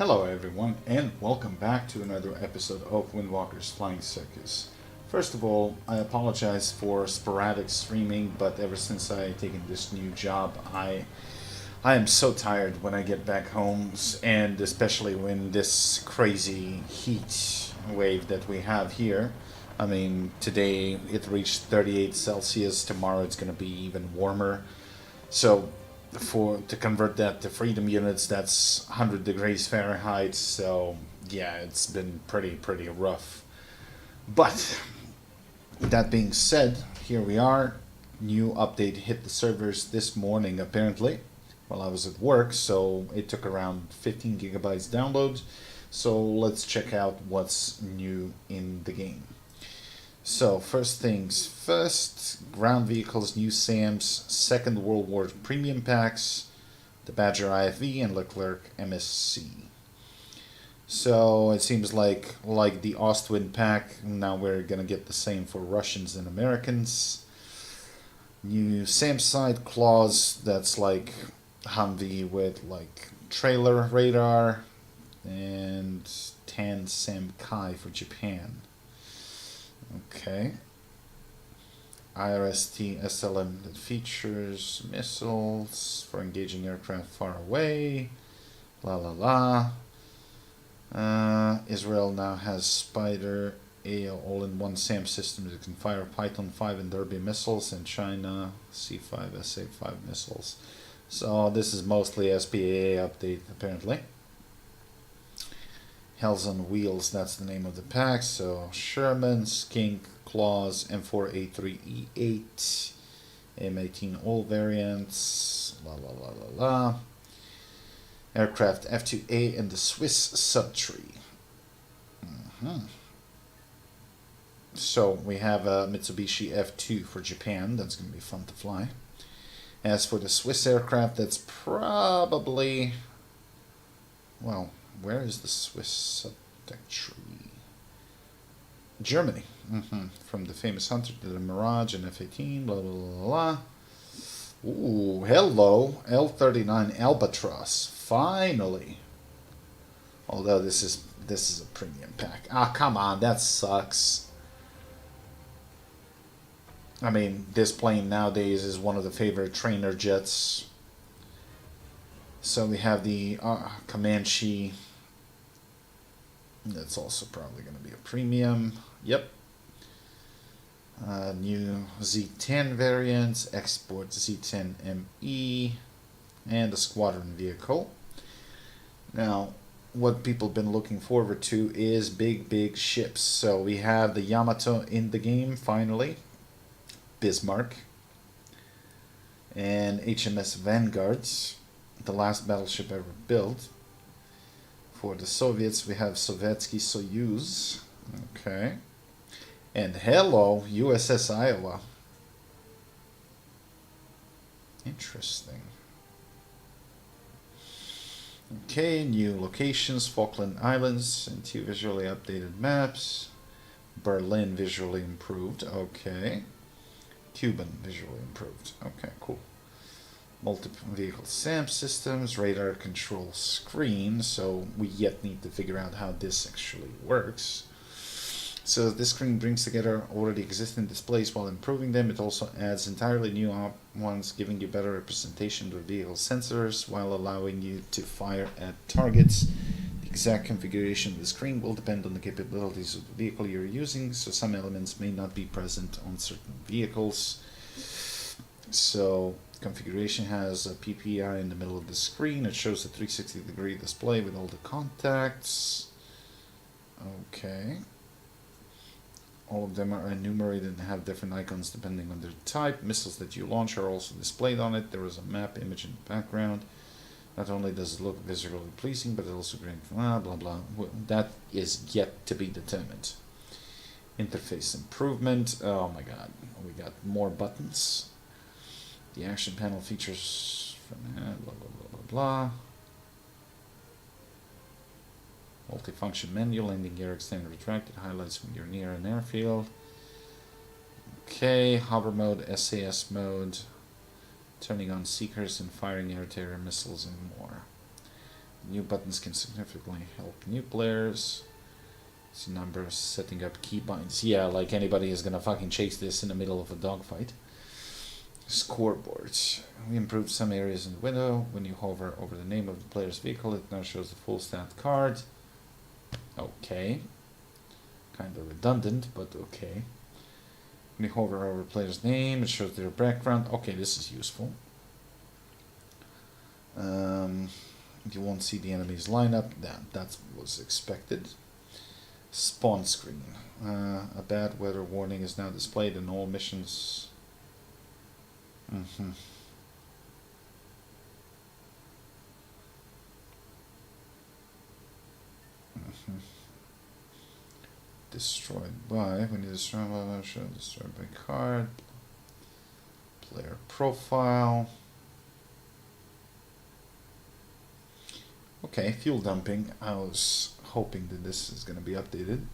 Hello everyone and welcome back to another episode of Windwalker's Flying Circus. First of all, I apologize for sporadic streaming, but ever since I taken this new job, I am so tired when I get back home, and especially when this crazy heat wave that we have here. I mean, today it reached 38 Celsius, tomorrow it's going to be even warmer. So to convert that to freedom units, that's 100 degrees Fahrenheit. So yeah, it's been pretty rough. But that being said, here we are. New update hit the servers this morning apparently while I was at work, so it took around 15 gigabytes download. So let's check out what's new in the game. So first things first, ground vehicles, new SAMs, Second World War premium packs, the Badger IFV and Leclerc MSC. So it seems like the Ostwind pack, now we're gonna get the same for Russians and Americans. New SAM side claws, that's like Humvee with like trailer radar, and Tan Sam Kai for Japan. Okay. IRST SLM that features missiles for engaging aircraft far away. La la la. Israel now has Spider AO all-in-one SAM system that can fire Python 5 and Derby missiles, and China C5 SA5 missiles. So this is mostly SPAA update apparently. Hells on Wheels, that's the name of the pack. So Sherman, Skink, Claws, M4A3E8, M18 all variants, la la la la la. Aircraft F2A and the Swiss Subtree. So we have a Mitsubishi F2 for Japan, that's going to be fun to fly. As for the Swiss aircraft, that's probably, well, where is the Swiss Subtree? Germany. From the famous Hunter to the Mirage and F-18, blah, blah, blah, blah. Ooh, hello, L-39 Albatross, finally. Although this is a premium pack. Ah, come on, that sucks. I mean, this plane nowadays is one of the favorite trainer jets. So we have the Comanche. That's also probably going to be a premium. Yep. New Z10 variants, Export Z10ME, and a squadron vehicle. Now, what people have been looking forward to is big ships. So we have the Yamato in the game, finally. Bismarck. And HMS Vanguards, the last battleship ever built. For the Soviets, we have Sovietsky Soyuz. Okay. And hello, USS Iowa. Interesting. Okay, new locations, Falkland Islands, and two visually updated maps. Berlin visually improved. Okay. Cuban visually improved. Okay, cool. Multiple vehicle SAM systems, radar control screen, so we yet need to figure out how this actually works. So this screen brings together already existing displays while improving them. It also adds entirely new ones, giving you better representation of the vehicle sensors while allowing you to fire at targets. The exact configuration of the screen will depend on the capabilities of the vehicle you're using, so some elements may not be present on certain vehicles. So configuration has a PPI in the middle of the screen. It shows a 360-degree display with all the contacts. Okay. All of them are enumerated and have different icons depending on their type. Missiles that you launch are also displayed on it. There is a map image in the background. Not only does it look visually pleasing, but it also grants blah blah blah. That is yet to be determined. Interface improvement. Oh my god, we got more buttons. The action panel features blah blah blah blah blah. Multifunction menu, landing gear extended retracted, highlights when you're near an airfield. Okay, hover mode, SAS mode, turning on seekers and firing air-to-air missiles and more. New buttons can significantly help new players. It's a number of setting up keybinds. Yeah, like anybody is gonna fucking chase this in the middle of a dogfight. Scoreboards. We improved some areas in the window. When you hover over the name of the player's vehicle, it now shows the full stat card. Okay. Kind of redundant, but okay. When you hover over the player's name, it shows their background. Okay, this is useful. You won't see the enemy's lineup. That was expected. Spawn screen. A bad weather warning is now displayed in all missions. Destroyed by. When you destroy by, destroyed by card. Player profile. Okay, fuel dumping. I was hoping that this is going to be updated.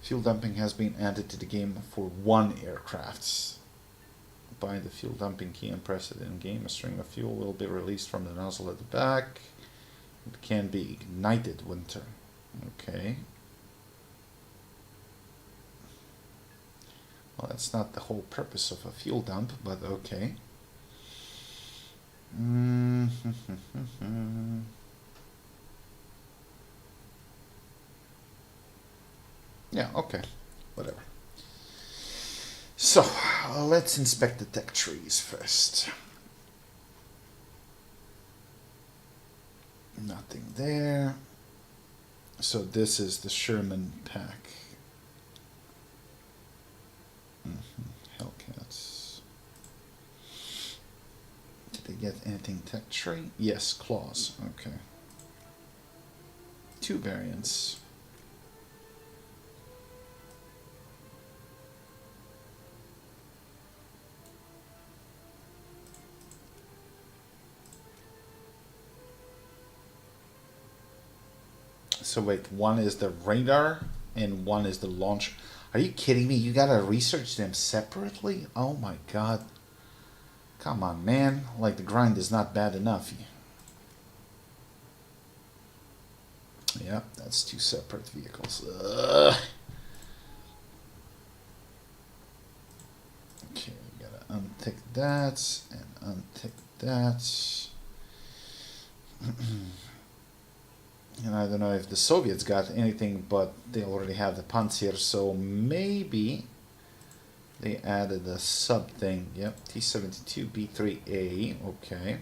Fuel dumping has been added to the game for one aircraft. Bind the fuel dumping key and press it in game. A string of fuel will be released from the nozzle at the back. It can be ignited when turned. Okay. Well, that's not the whole purpose of a fuel dump, but okay. Yeah, okay. Whatever. So, let's inspect the tech trees first. Nothing there. So this is the Sherman pack. Hellcats. Did they get anything tech tree? Yes, claws. Okay. 2 variants. So wait, one is the radar and one is the launch. Are you kidding me? You gotta research them separately? Oh my god. Come on, man. Like, the grind is not bad enough. Yep, that's 2 separate vehicles. Ugh. Okay, we gotta untick that and untick that. And I don't know if the Soviets got anything, but they already have the Panzer, so maybe they added a sub thing. Yep, T-72B3A, okay.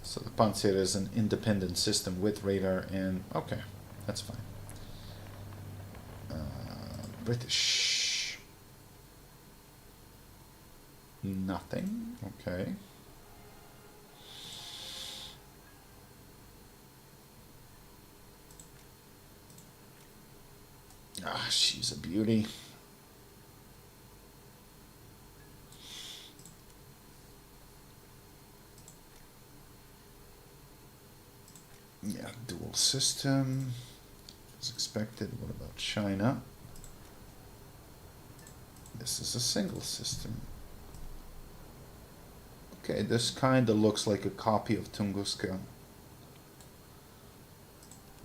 So the Panzer is an independent system with radar and, okay, that's fine. British. Nothing, okay. Ah, she's a beauty. Yeah, dual system. As expected. What about China? This is a single system. Okay, this kind of looks like a copy of Tunguska.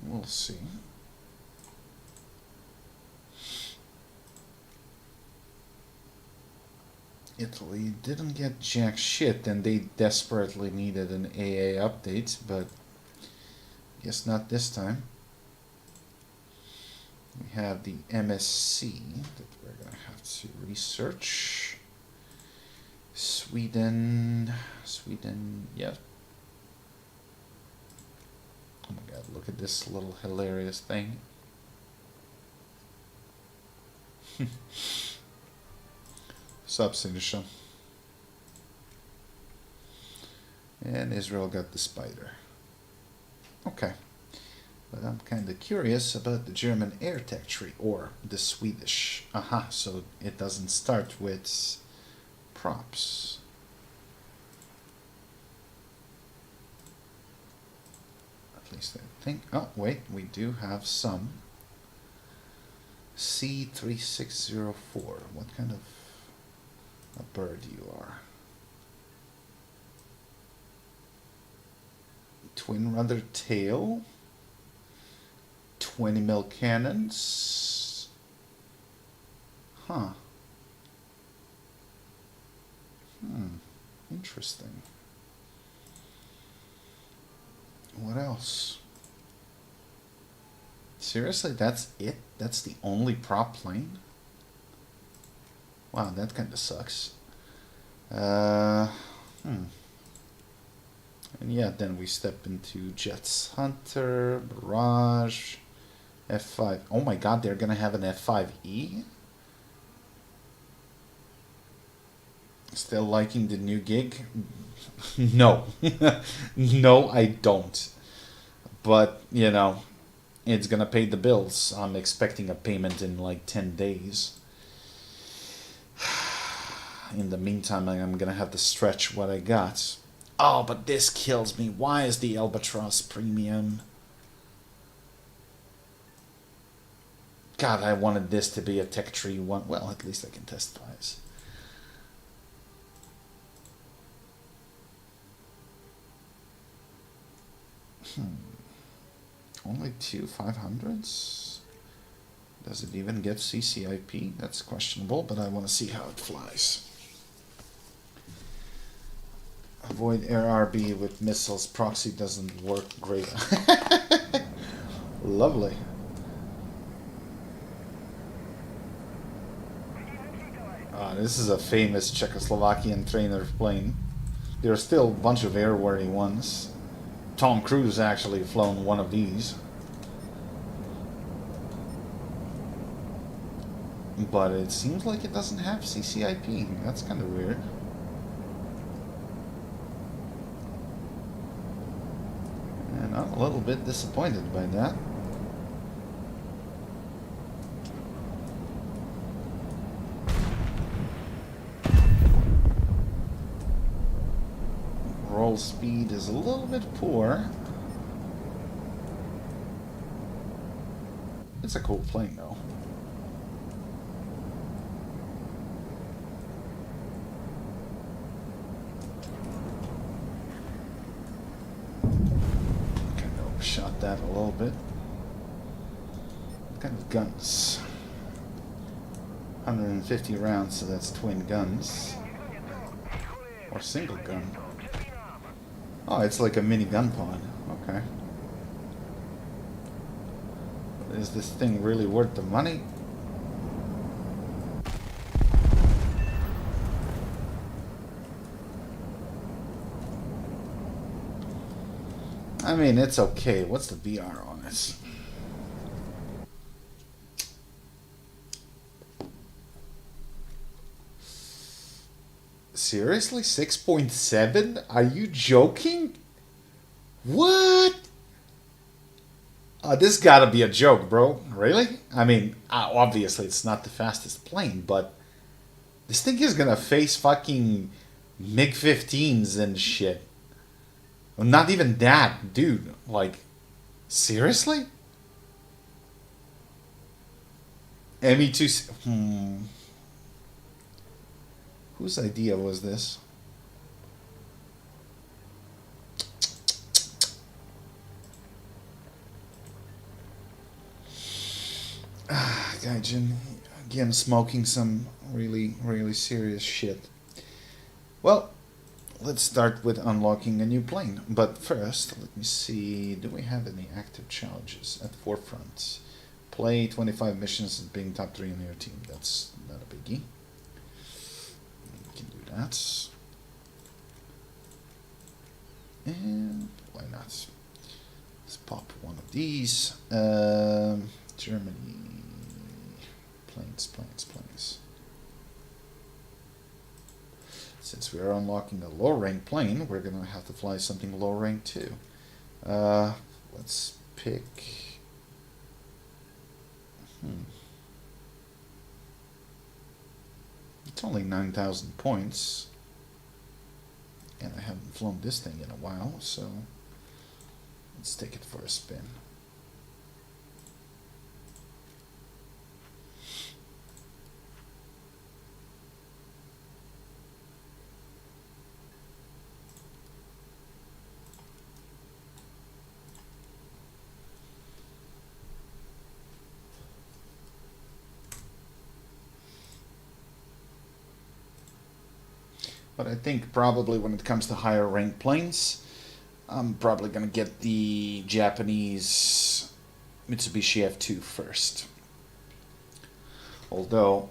We'll see. Italy didn't get jack shit and they desperately needed an AA update, but guess not this time. We have the MSC that we're going to have to research. Sweden, yeah. Oh my god, look at this little hilarious thing. Subsignature. And Israel got the spider. Okay. But I'm kind of curious about the German air tech tree, or the Swedish. Aha, so it doesn't start with props. At least I think. Oh, wait, we do have some. C3604. What kind of a bird you are? Twin rudder tail. 20 mil cannons. Huh. Interesting. What else? Seriously, that's it? That's the only prop plane? Wow, that kind of sucks. And yeah, then we step into Jets Hunter, Barrage, F5. Oh my god, they're gonna have an F5E? Still liking the new gig? No. No, I don't. But, you know, it's gonna pay the bills. I'm expecting a payment in like 10 days. In the meantime, I'm gonna have to stretch what I got. Oh, but this kills me. Why is the Albatross premium? God, I wanted this to be a Tech Tree one. Well, at least I can test flies. Only 2 500s? Does it even give CCIP? That's questionable, but I want to see how it flies. Avoid air RB with missiles. Proxy doesn't work great. Lovely. This is a famous Czechoslovakian trainer plane. There are still a bunch of airworthy ones. Tom Cruise actually flown one of these. But it seems like it doesn't have CCIP. That's kind of weird. And I'm a little bit disappointed by that. Roll speed is a little bit poor. It's a cool plane though. Kind of overshot that a little bit. What kind of guns? 150 rounds, so that's twin guns. Or single gun. Oh, it's like a mini gun pod. Okay. Is this thing really worth the money? I mean, it's okay. What's the VR on it? Seriously? 6.7? Are you joking? What? This gotta be a joke, bro. Really? I mean, obviously it's not the fastest plane, but this thing is gonna face fucking MiG-15s and shit. Well, not even that, dude. Like, seriously? ME2... Whose idea was this? Gaijin, again smoking some really, really serious shit. Well, let's start with unlocking a new plane. But first, let me see, do we have any active challenges at Forefront? Play 25 missions and being top 3 in your team. That's not a biggie. We can do that. And why not? Let's pop one of these. Germany. Planes. Since we are unlocking a low rank plane, we're gonna have to fly something low rank too. Let's pick. It's only 9,000 points, and I haven't flown this thing in a while, so let's take it for a spin. But I think probably when it comes to higher ranked planes, I'm probably gonna get the Japanese Mitsubishi F2 first. Although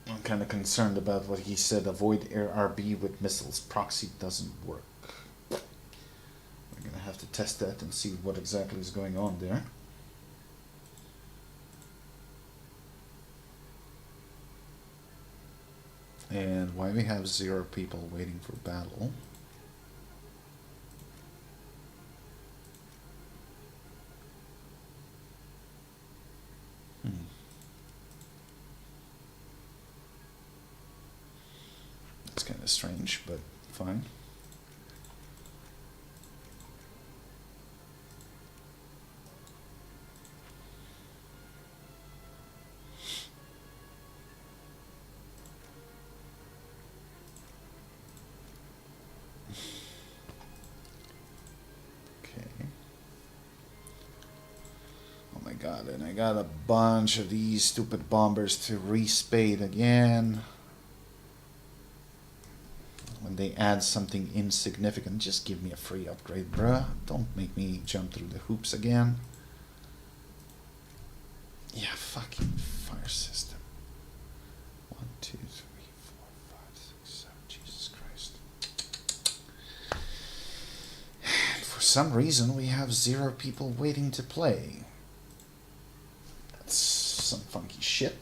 I'm kind of concerned about what he said. Avoid air RB with missiles. Proxy doesn't work. We're gonna have to test that and see what exactly is going on there. And why we have 0 people waiting for battle. That's kind of strange, but fine. God, and I got a bunch of these stupid bombers to respade again. When they add something insignificant, just give me a free upgrade, bruh. Don't make me jump through the hoops again. Yeah, fucking fire system. 1, 2, 3, 4, 5, 6, 7. Jesus Christ. And for some reason, we have 0 people waiting to play. Some funky shit.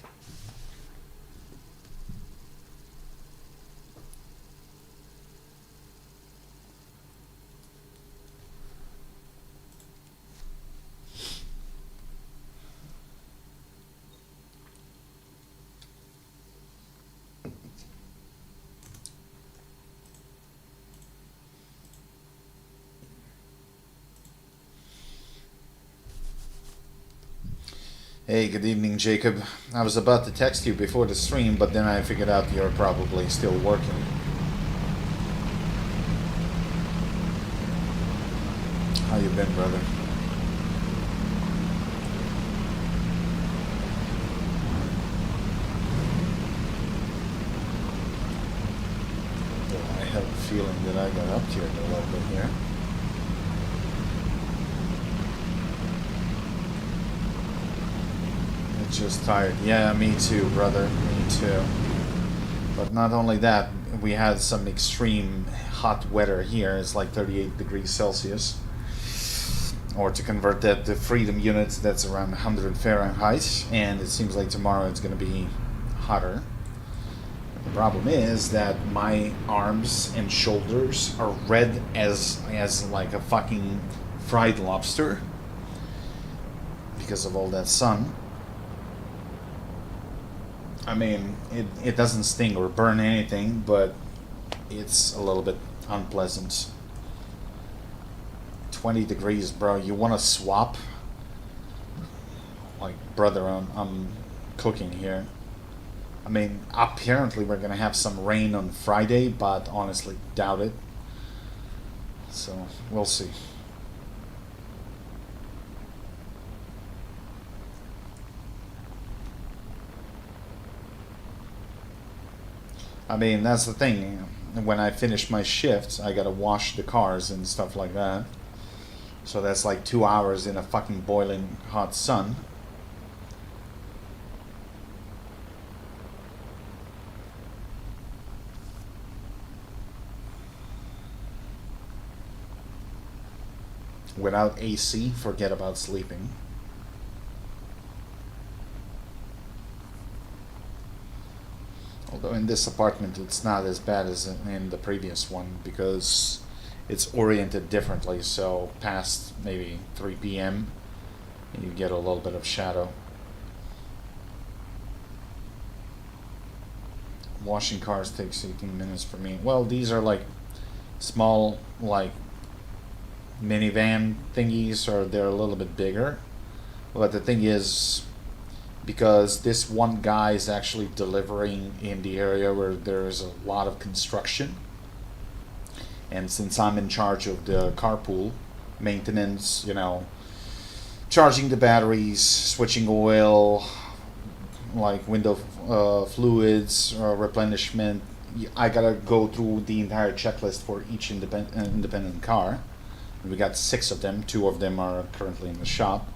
Hey, good evening, Jacob. I was about to text you before the stream, but then I figured out you're probably still working. How you been, brother? Well, I have a feeling that I got up to it a little bit here. Just tired. Yeah, me too, brother. Me too. But not only that, we had some extreme hot weather here. It's like 38 degrees Celsius. Or to convert that to freedom units, that's around 100 Fahrenheit. And it seems like tomorrow it's going to be hotter. The problem is that my arms and shoulders are red as like a fucking fried lobster because of all that sun. I mean, it doesn't sting or burn anything, but it's a little bit unpleasant. 20 degrees, bro. You want to swap? Like, brother, I'm cooking here. I mean, apparently we're going to have some rain on Friday, but honestly, doubt it. So, we'll see. I mean, that's the thing. When I finish my shifts, I gotta wash the cars and stuff like that. So that's like 2 hours in a fucking boiling hot sun. Without AC, forget about sleeping. Although in this apartment it's not as bad as in the previous one because it's oriented differently, so past maybe 3 p.m. you get a little bit of shadow. Washing cars takes 18 minutes for me. Well, these are like small, like minivan thingies, or they're a little bit bigger. But the thing is, because this one guy is actually delivering in the area where there's a lot of construction, and since I'm in charge of the carpool maintenance, you know, charging the batteries, switching oil, like window fluids, replenishment. I gotta go through the entire checklist for each independent car. We got 6 of them. 2 of them are currently in the shop.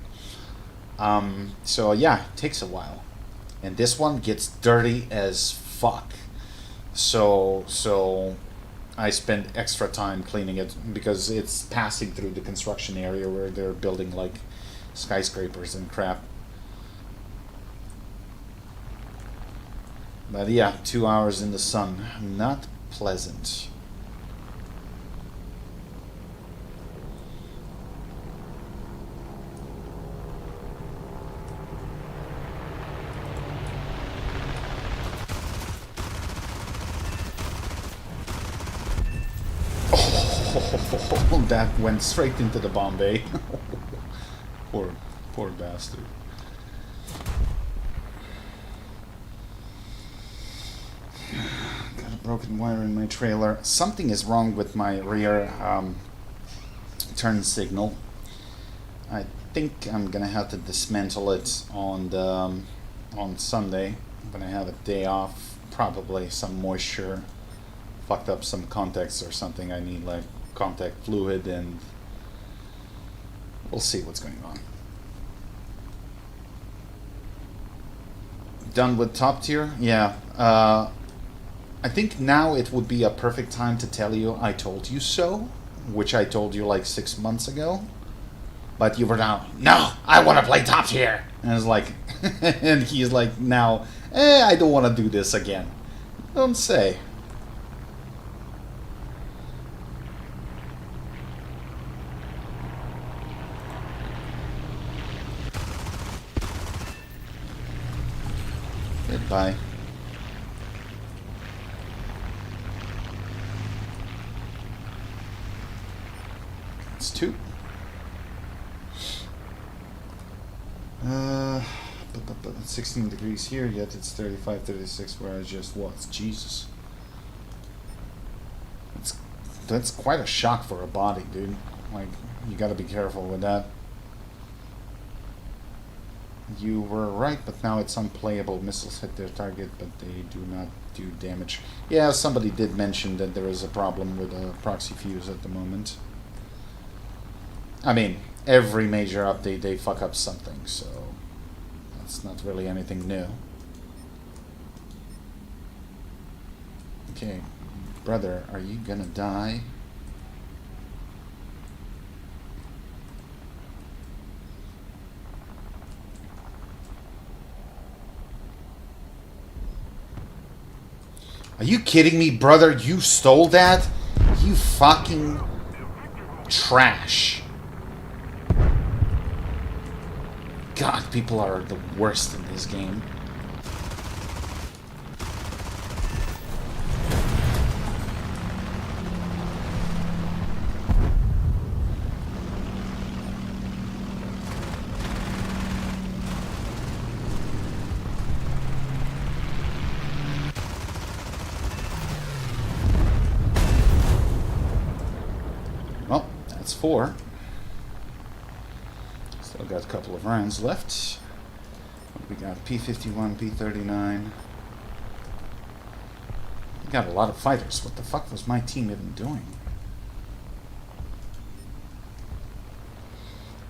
So yeah, it takes a while, and this one gets dirty as fuck. So I spend extra time cleaning it because it's passing through the construction area where they're building like skyscrapers and crap. But yeah, 2 hours in the sun, not pleasant. Oh, that went straight into the bomb bay. Poor bastard. Got a broken wire in my trailer. Something is wrong with my rear turn signal. I think I'm gonna have to dismantle it on Sunday when I have a day off. Probably some moisture fucked up some contacts or something. I need like contact fluid, and we'll see what's going on. Done with top tier? Yeah. I think now it would be a perfect time to tell you I told you so, which I told you like 6 months ago. But you were now, no, I want to play top tier. And it's like, and he's like, now, I don't want to do this again. Don't say. Goodbye. It's 2. But 16 degrees here, yet it's 35, 36 where I just was. Jesus. That's quite a shock for a body, dude. Like, you gotta be careful with that. You were right, but now it's unplayable. Missiles hit their target, but they do not do damage. Yeah, somebody did mention that there is a problem with a proxy fuse at the moment. I mean, every major update they fuck up something, so that's not really anything new. Okay, brother, are you gonna die? Are you kidding me, brother? You stole that? You fucking trash. God, people are the worst in this game. Well, that's 4. Still got a couple of rounds left. We got P-51, P-39. We got a lot of fighters. What the fuck was my team even doing?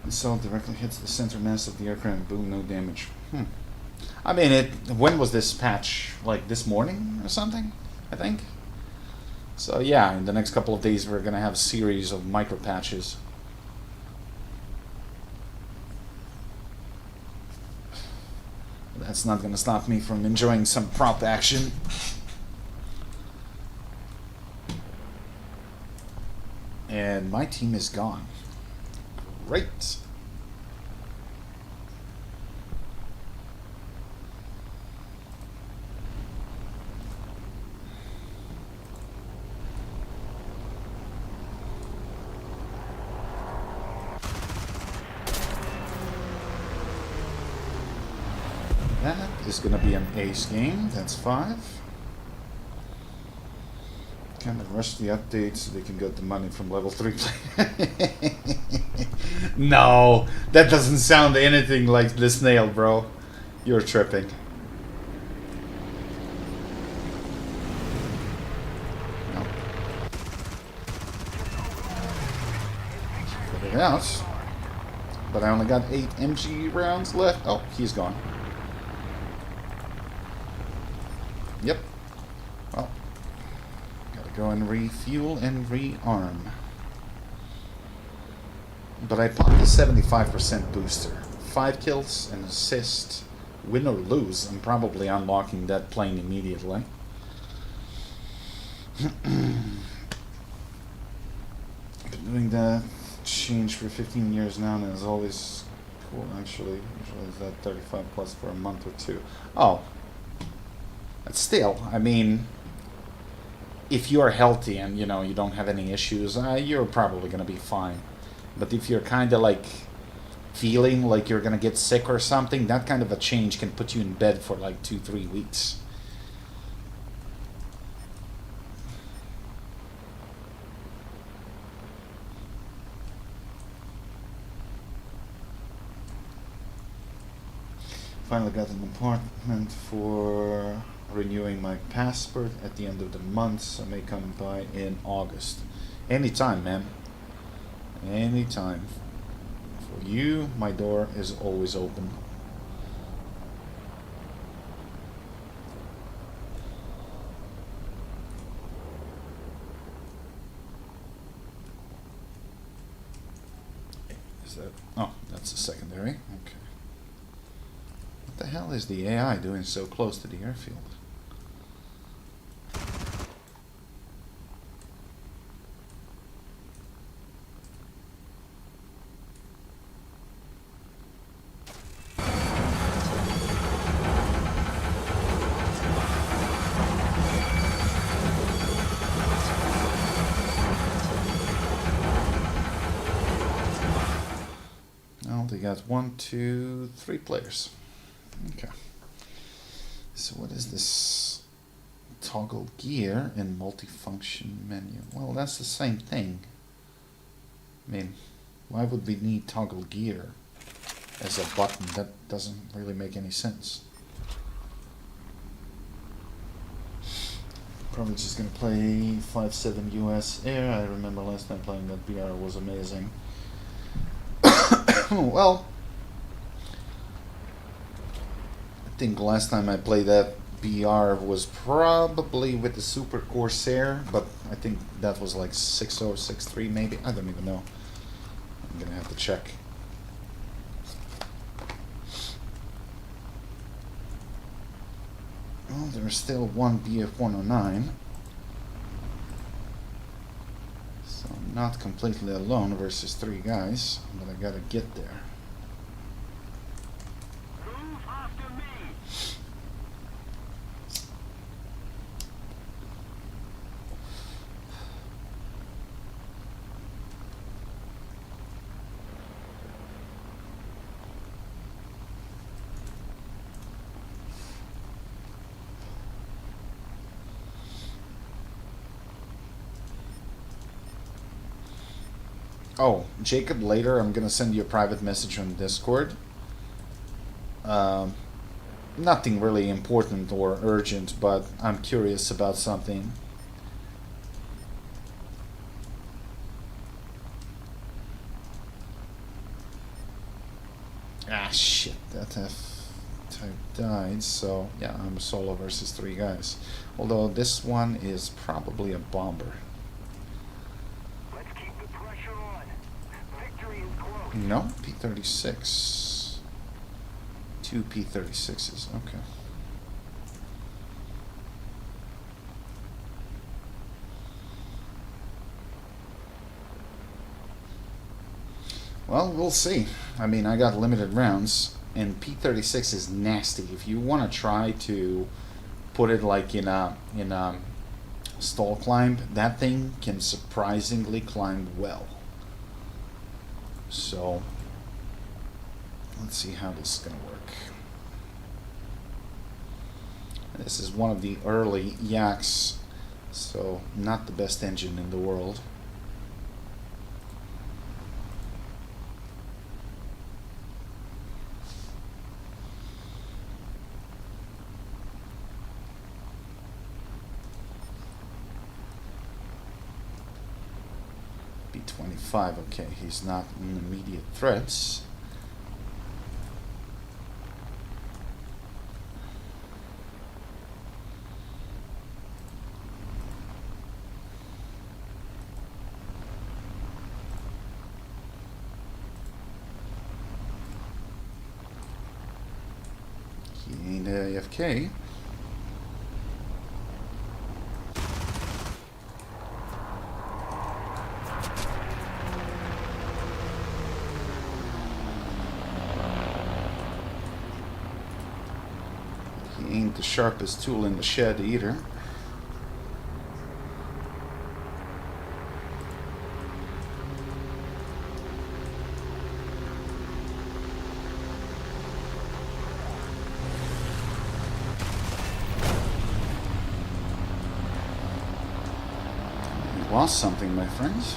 Missile directly hits the center mass of the aircraft. Boom, no damage. I mean, when was this patch? Like this morning or something? I think. So yeah, in the next couple of days we're gonna have a series of micro patches. That's not gonna stop me from enjoying some prop action. And my team is gone. Great. That is going to be an ace game. That's 5. Kind of rush the updates so they can get the money from level 3 play. No, that doesn't sound anything like this nail, bro. You're tripping. out. But I only got 8 MG rounds left. Oh, he's gone. Yep. Well, gotta go and refuel and rearm. But I popped the 75% booster. 5 kills, an assist. Win or lose, I'm probably unlocking that plane immediately. Been doing that change for 15 years now, and it's always cool, actually. Usually it's at 35 plus for a month or two. Oh. But still, I mean, if you're healthy and, you know, you don't have any issues, you're probably going to be fine. But if you're kind of like feeling like you're going to get sick or something, that kind of a change can put you in bed for like 2-3 weeks. Finally got an appointment for renewing my passport at the end of the month, so I may come by in August. Anytime, man. Anytime. For you, my door is always open. Is that... Oh, that's a secondary. Okay. What the hell is the AI doing so close to the airfield? They got 1, 2, 3 players. Okay. So what is this? Toggle gear and multifunction menu. Well, that's the same thing. I mean, why would we need toggle gear as a button? That doesn't really make any sense. Probably just gonna play 5.7 US Air. I remember last time playing that BR was amazing. Well, I think last time I played that BR was probably with the Super Corsair, but I think that was like 6.0, 6.3 maybe. I don't even know. I'm gonna have to check. Well, there's still one BF-109. So I'm not completely alone versus 3 guys, but I gotta get there. Move after me. Oh, Jacob, later I'm gonna send you a private message on Discord. Nothing really important or urgent, but I'm curious about something. Ah, shit, that F-type died, so yeah, I'm a solo versus 3 guys. Although this one is probably a bomber. Let's keep the pressure on. Victory is close. No, P-36. 2 P-36s, okay. Well, we'll see. I mean, I got limited rounds, and P-36 is nasty. If you want to try to put it like in a stall climb, that thing can surprisingly climb well. So let's see how this is gonna work. This is one of the early Yaks, so not the best engine in the world. B-25, okay, he's not an immediate threat. He ain't AFK. He ain't the sharpest tool in the shed either. You lost something, my friends.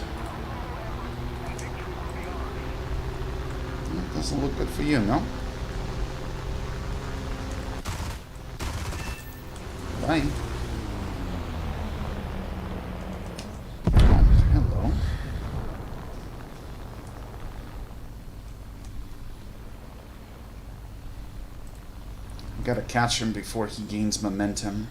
That doesn't look good for you, no? Bye. Oh, hello. Gotta catch him before he gains momentum.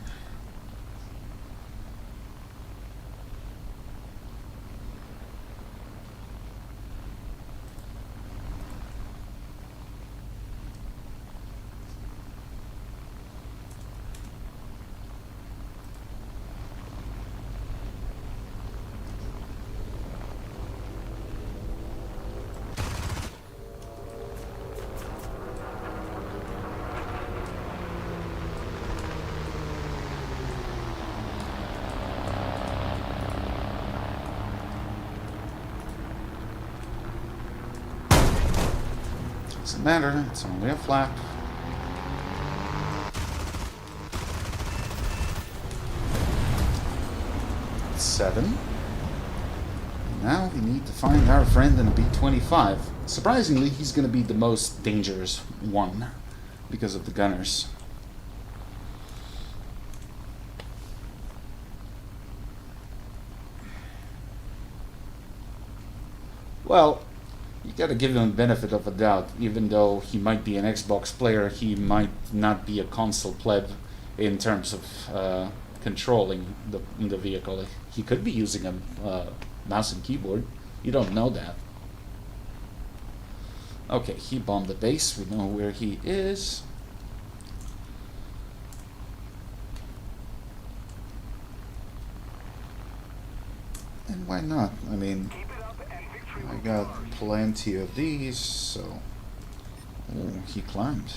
Doesn't matter, it's only a flap. Seven. Now we need to find our friend in a B-25. Surprisingly, he's going to be the most dangerous one because of the gunners. Well, you gotta give him the benefit of a doubt. Even though he might be an Xbox player, he might not be a console pleb in terms of controlling the vehicle. He could be using a mouse and keyboard. You don't know that. Okay, he bombed the base. We know where he is. And why not? I mean, I got plenty of these, so... Oh, he climbed.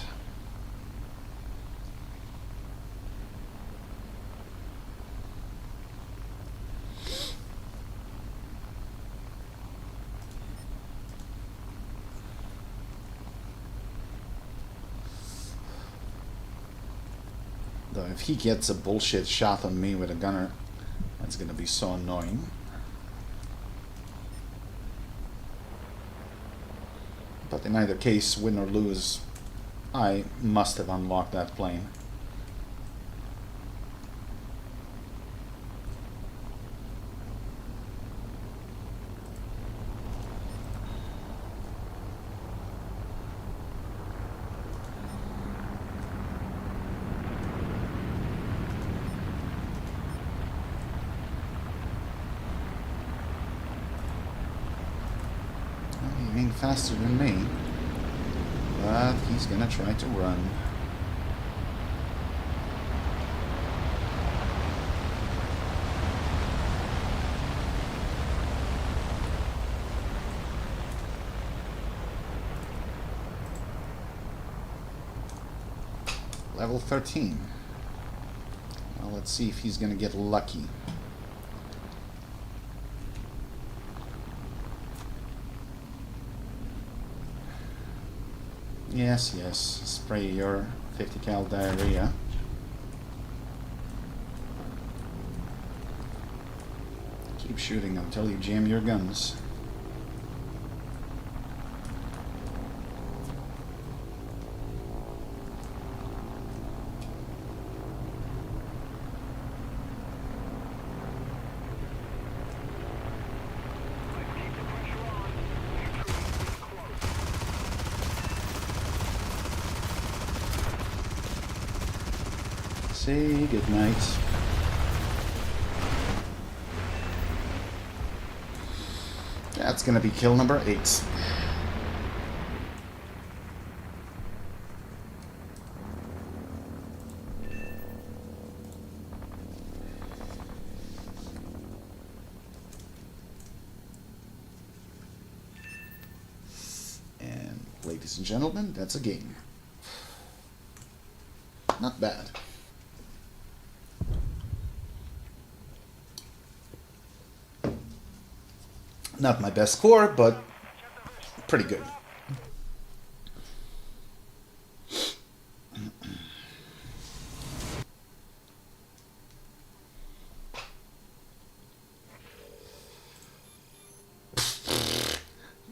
Though if he gets a bullshit shot on me with a gunner, that's gonna be so annoying. But in either case, win or lose, I must have unlocked that plane. He ain't faster than me, but he's gonna try to run. Level 13. Well, let's see if he's gonna get lucky. Yes, yes, spray your 50 cal diarrhea. Keep shooting until you jam your guns. Say goodnight. That's gonna be kill number 8. And ladies and gentlemen, that's a game. Not bad. Not my best score, but pretty good.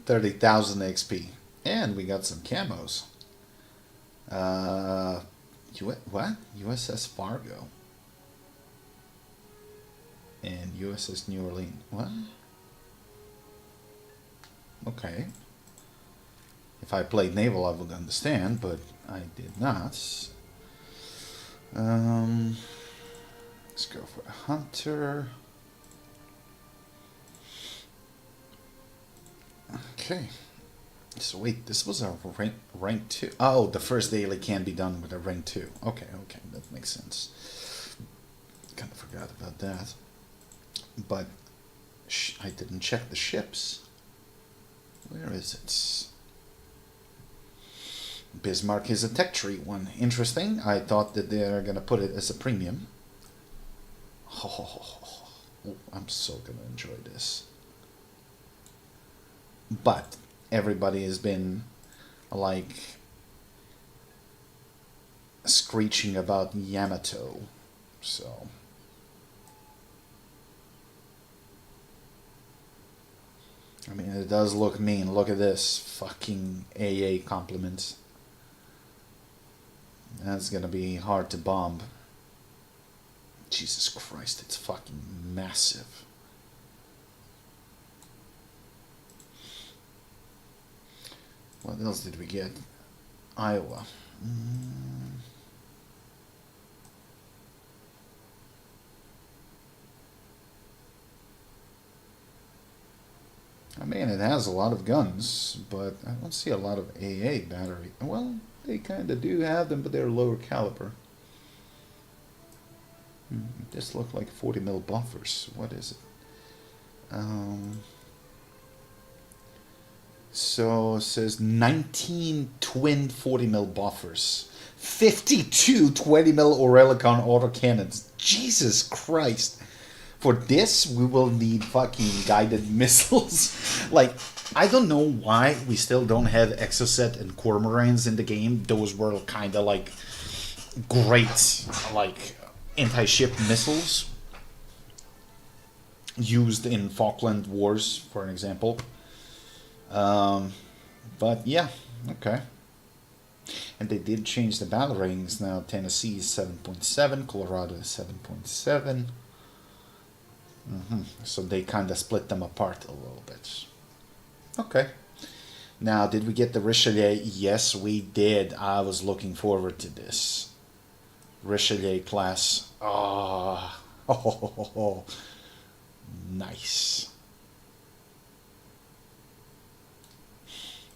$30,000 XP. And we got some camos. What? USS Fargo. And USS New Orleans. What? Okay. If I played naval, I would understand, but I did not. Let's go for a hunter. Okay. So wait, this was a rank 2. Oh, the first daily can be done with a rank 2. Okay, that makes sense. Kind of forgot about that. But I didn't check the ships. Where is it? Bismarck is a tech tree one. Interesting. I thought that they're going to put it as a premium. Oh, I'm so going to enjoy this. But everybody has been like screeching about Yamato. So I mean, it does look mean. Look at this fucking AA compliment. That's gonna be hard to bomb. Jesus Christ, it's fucking massive. What else did we get? Iowa. I mean, it has a lot of guns, but I don't see a lot of AA battery. Well, they kind of do have them, but they're lower caliber. This look like 40 mil buffers. What is it? So it says 19 twin 40 mil buffers, 52 20 mil Orelicon autocannons. Jesus Christ. For this, we will need fucking guided missiles. Like, I don't know why we still don't have Exocet and Cormorants in the game. Those were kind of like great, like, anti-ship missiles used in Falkland Wars, for an example. But yeah, okay. And they did change the battle ratings now. Tennessee is 7.7, Colorado is 7.7. So they kind of split them apart a little bit. Okay. Now, did we get the Richelieu? Yes, we did. I was looking forward to this. Richelieu class. Oh, nice.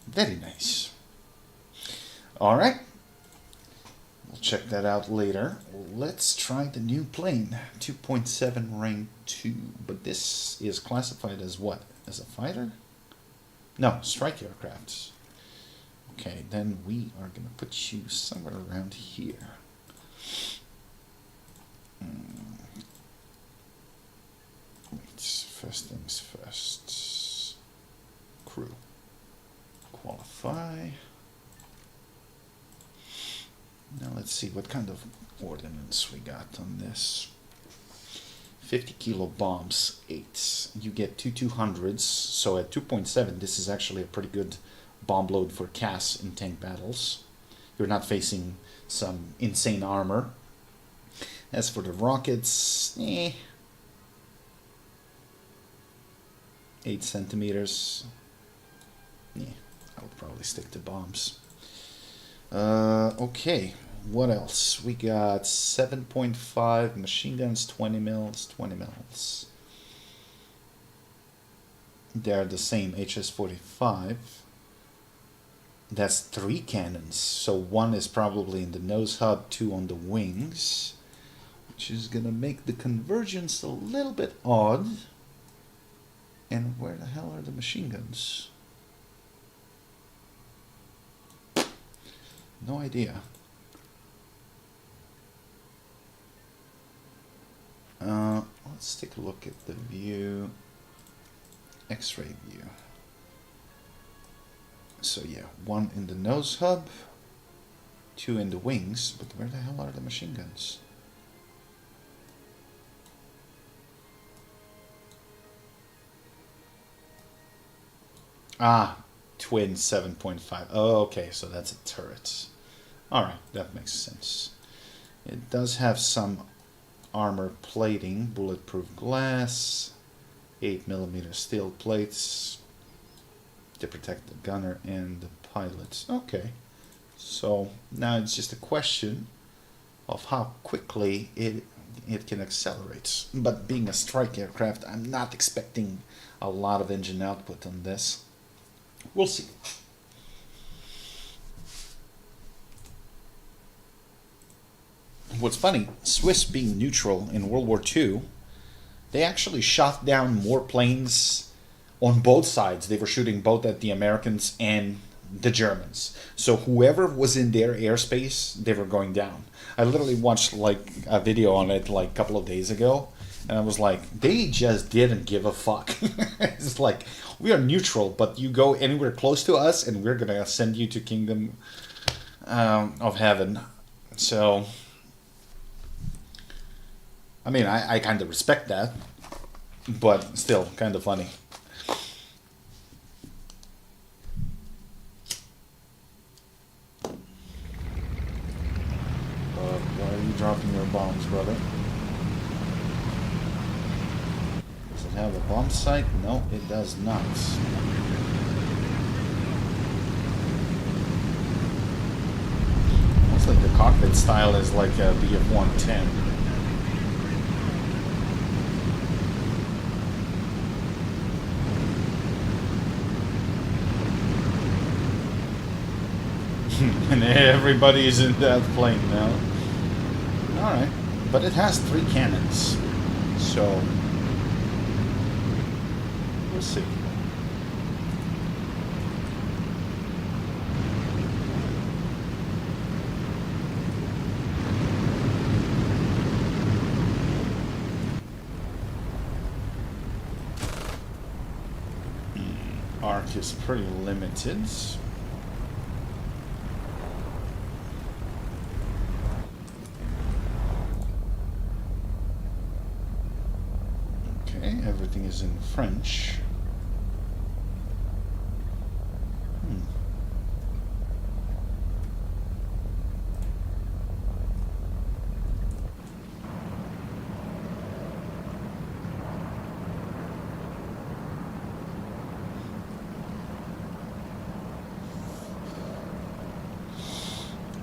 Very nice. All right. We'll check that out later. Let's try the new plane. 2.7 rank 2. But this is classified as what? As a fighter? No, strike aircraft. Okay, then we are going to put you somewhere around here. Wait, first things first. Crew. Qualify. Now let's see what kind of ordnance we got on this. 50 kilo bombs, 8. You get 200s, so at 2.7 this is actually a pretty good bomb load for CAS in tank battles. You're not facing some insane armor. As for the rockets, 8 centimeters. I would probably stick to bombs. Okay, what else? We got 7.5 machine guns, 20 mils, 20 mils. They're the same HS-45. That's 3 cannons. So 1 is probably in the nose hub, 2 on the wings, which is gonna make the convergence a little bit odd. And where the hell are the machine guns? No idea. Let's take a look at the view. X-ray view. So yeah, 1 in the nose hub, 2 in the wings, but where the hell are the machine guns? Ah, twin 7.5. Oh, okay, so that's a turret. Alright, that makes sense. It does have some armor plating, bulletproof glass, 8mm steel plates to protect the gunner and the pilots. Okay, so now it's just a question of how quickly it can accelerate. But being a strike aircraft, I'm not expecting a lot of engine output on this. We'll see. What's funny, Swiss being neutral in World War II, they actually shot down more planes on both sides. They were shooting both at the Americans and the Germans. So whoever was in their airspace, they were going down. I literally watched like a video on it like a couple of days ago, and I was like, they just didn't give a fuck. It's like, we are neutral, but you go anywhere close to us and we're gonna send you to Kingdom of Heaven. So I mean, I kind of respect that, but still kind of funny. Why are you dropping your bombs, brother? Does it have a bomb sight? No, it does not. Looks like the cockpit style is like a BF-110. And everybody's in that plane now. Alright, but it has 3 cannons, so we'll see. Arc is pretty limited. Everything is in French.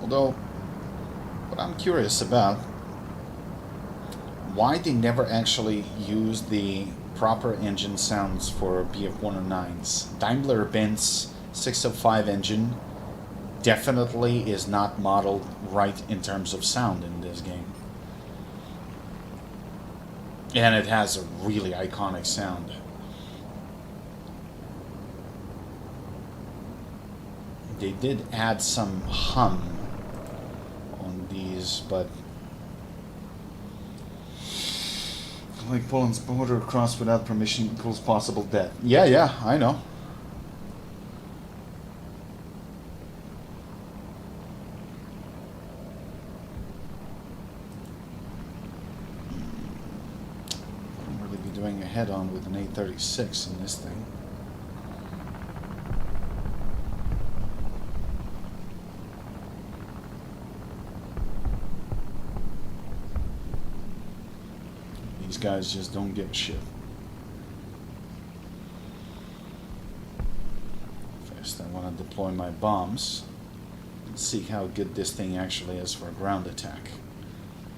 Although, what I'm curious about, why they never actually use the proper engine sounds for BF-109s. Daimler-Benz 605 engine definitely is not modeled right in terms of sound in this game. And it has a really iconic sound. They did add some hum on these, but like Poland's border across without permission equals possible death. Yeah, I know. I'll really be doing a head-on with an 836 in this thing. These guys just don't give a shit. First, I want to deploy my bombs. See how good this thing actually is for a ground attack.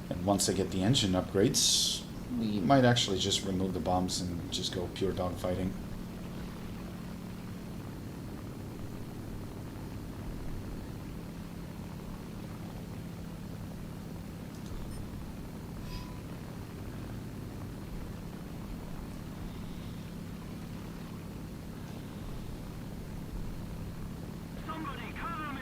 And once I get the engine upgrades, we might actually just remove the bombs and just go pure dogfighting. Somebody cover me!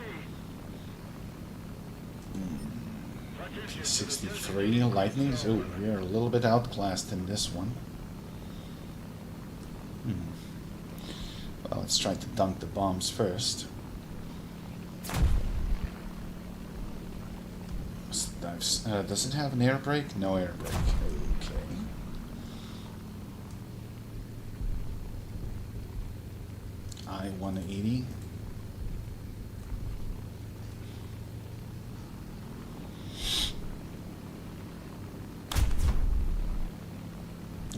63 lightnings. Oh, we're a little bit outclassed in this one. Well, let's try to dunk the bombs first. Does it have an air brake? No air brake. Okay. I-180.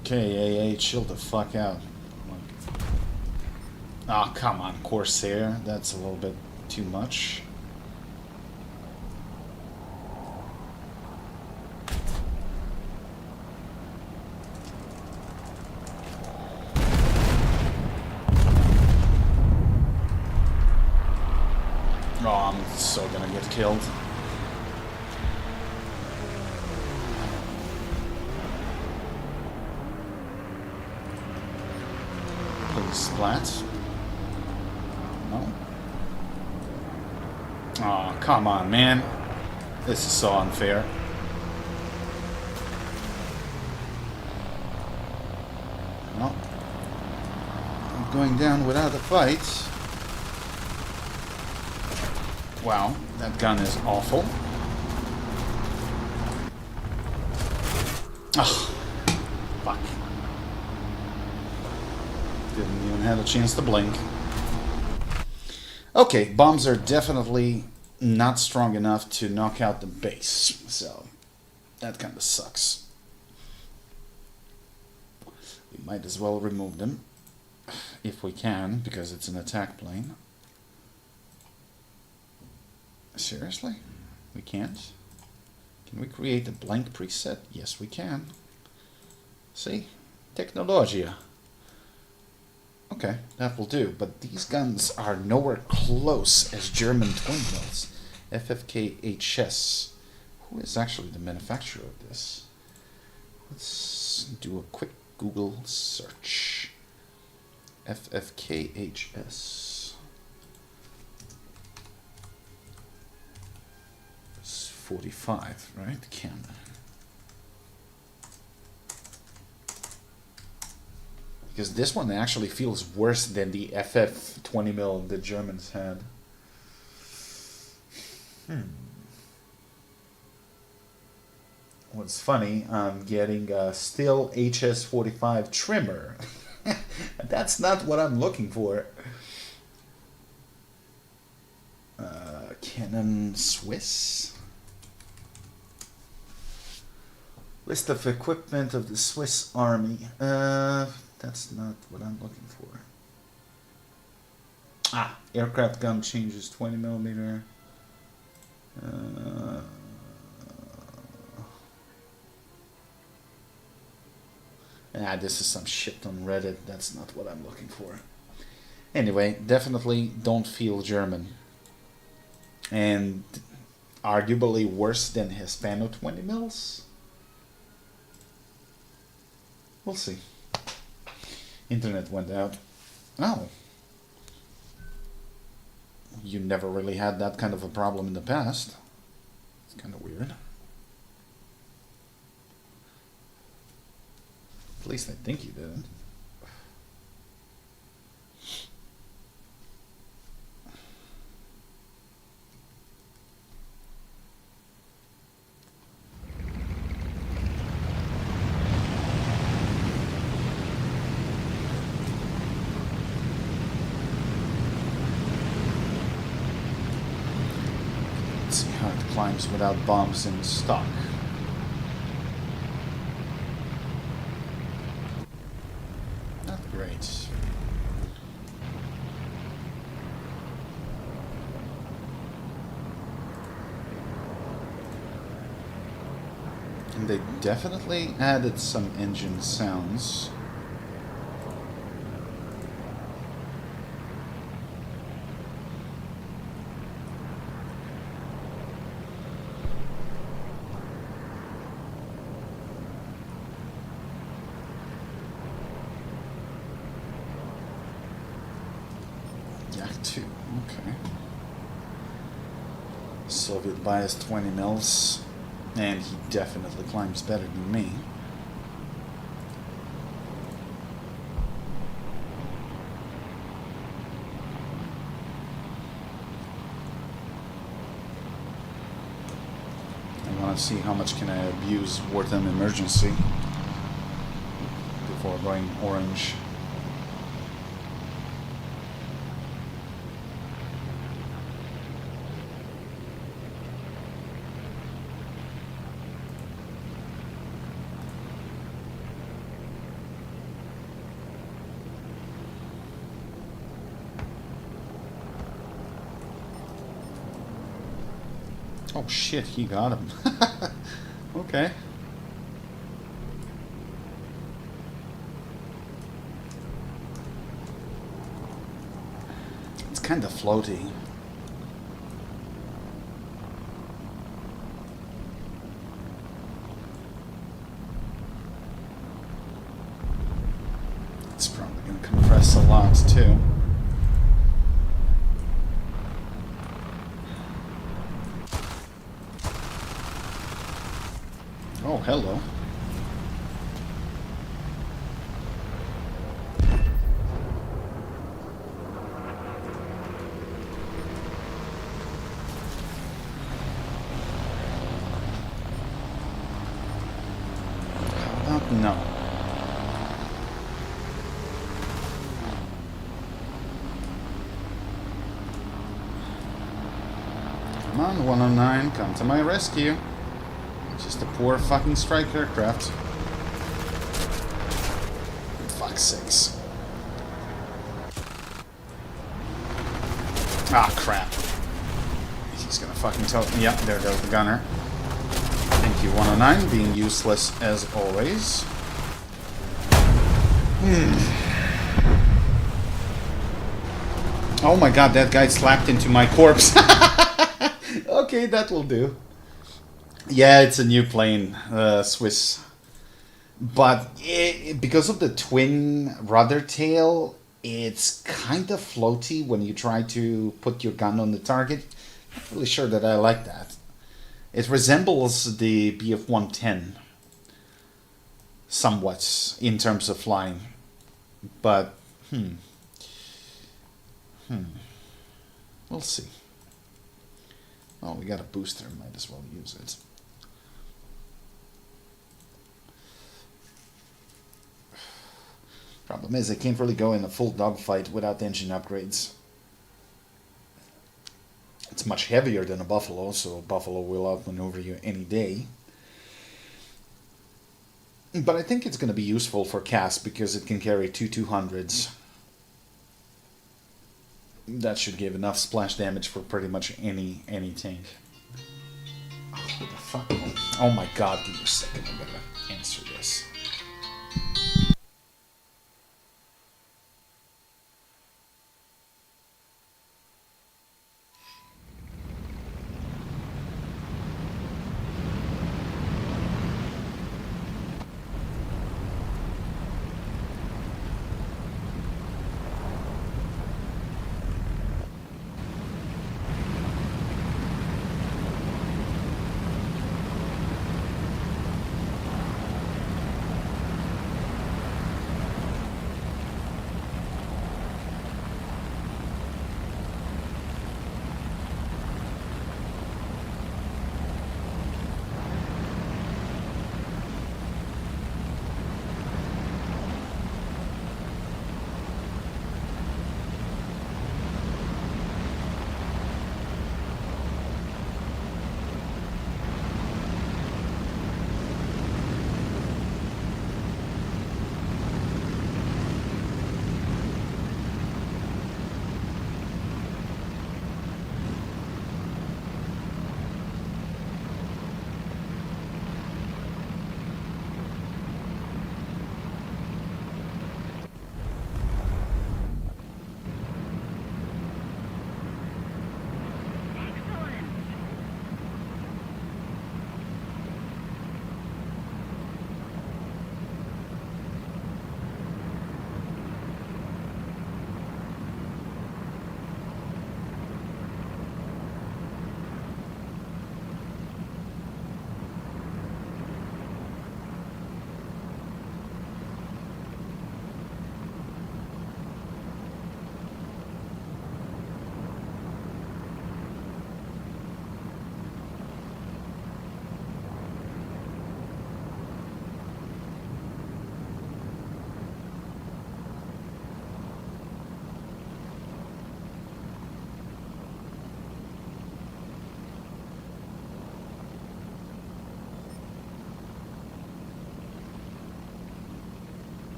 Okay, AA, chill the fuck out. Oh, come on, Corsair. That's a little bit too much. Oh, I'm so gonna get killed. Please splat. No. Oh, come on, man. This is so unfair. No. I'm going down without a fight. Wow, that gun is awful. Ugh. Fuck. Didn't even have a chance to blink. Okay, bombs are definitely not strong enough to knock out the base, so that kind of sucks. We might as well remove them, if we can, because it's an attack plane. Seriously? We can't? Can we create a blank preset? Yes, we can. See? Technologia. Okay, that will do. But these guns are nowhere close as German twin mills. FFKHS. Who is actually the manufacturer of this? Let's do a quick Google search. FFKHS. 45, right? Canada. Because this one actually feels worse than the FF 20mm the Germans had. What's funny, I'm getting a still HS45 trimmer. That's not what I'm looking for. Canon Swiss. List of equipment of the Swiss Army. That's not what I'm looking for. Ah, aircraft gun changes 20mm. This is some shit on Reddit. That's not what I'm looking for. Anyway, definitely don't feel German. And arguably worse than Hispano 20mm. We'll see. Internet went out. Oh. You never really had that kind of a problem in the past. It's kind of weird. At least I think you didn't. Let's see how it climbs without bombs in stock. Not great. And they definitely added some engine sounds. Yak 2, okay. Soviet bias 20 mils. And he definitely climbs better than me. I want to see how much can I abuse wartime emergency before going orange. Oh shit, he got him. Okay. It's kind of floaty. It's probably going to compress a lot too. Oh, hello. How about no? Come on, 109, come to my rescue. Just a poor fucking strike aircraft. Fuck's sakes. Ah, crap. He's gonna fucking tell me. Yep, there goes the gunner. Thank you, 109, being useless as always. Oh my god, that guy slapped into my corpse. Okay, that will do. Yeah, it's a new plane, Swiss. But because of the twin rudder tail, it's kind of floaty when you try to put your gun on the target. Not really sure that I like that. It resembles the BF-110 somewhat in terms of flying. But, we'll see. Oh, we got a booster, might as well use it. Problem is, I can't really go in a full dogfight without engine upgrades. It's much heavier than a Buffalo, so a Buffalo will outmaneuver you any day. But I think it's going to be useful for CAS because it can carry two 200s. That should give enough splash damage for pretty much any tank. Oh, who the fuck? Oh my god, give me a second, I'm going to answer this.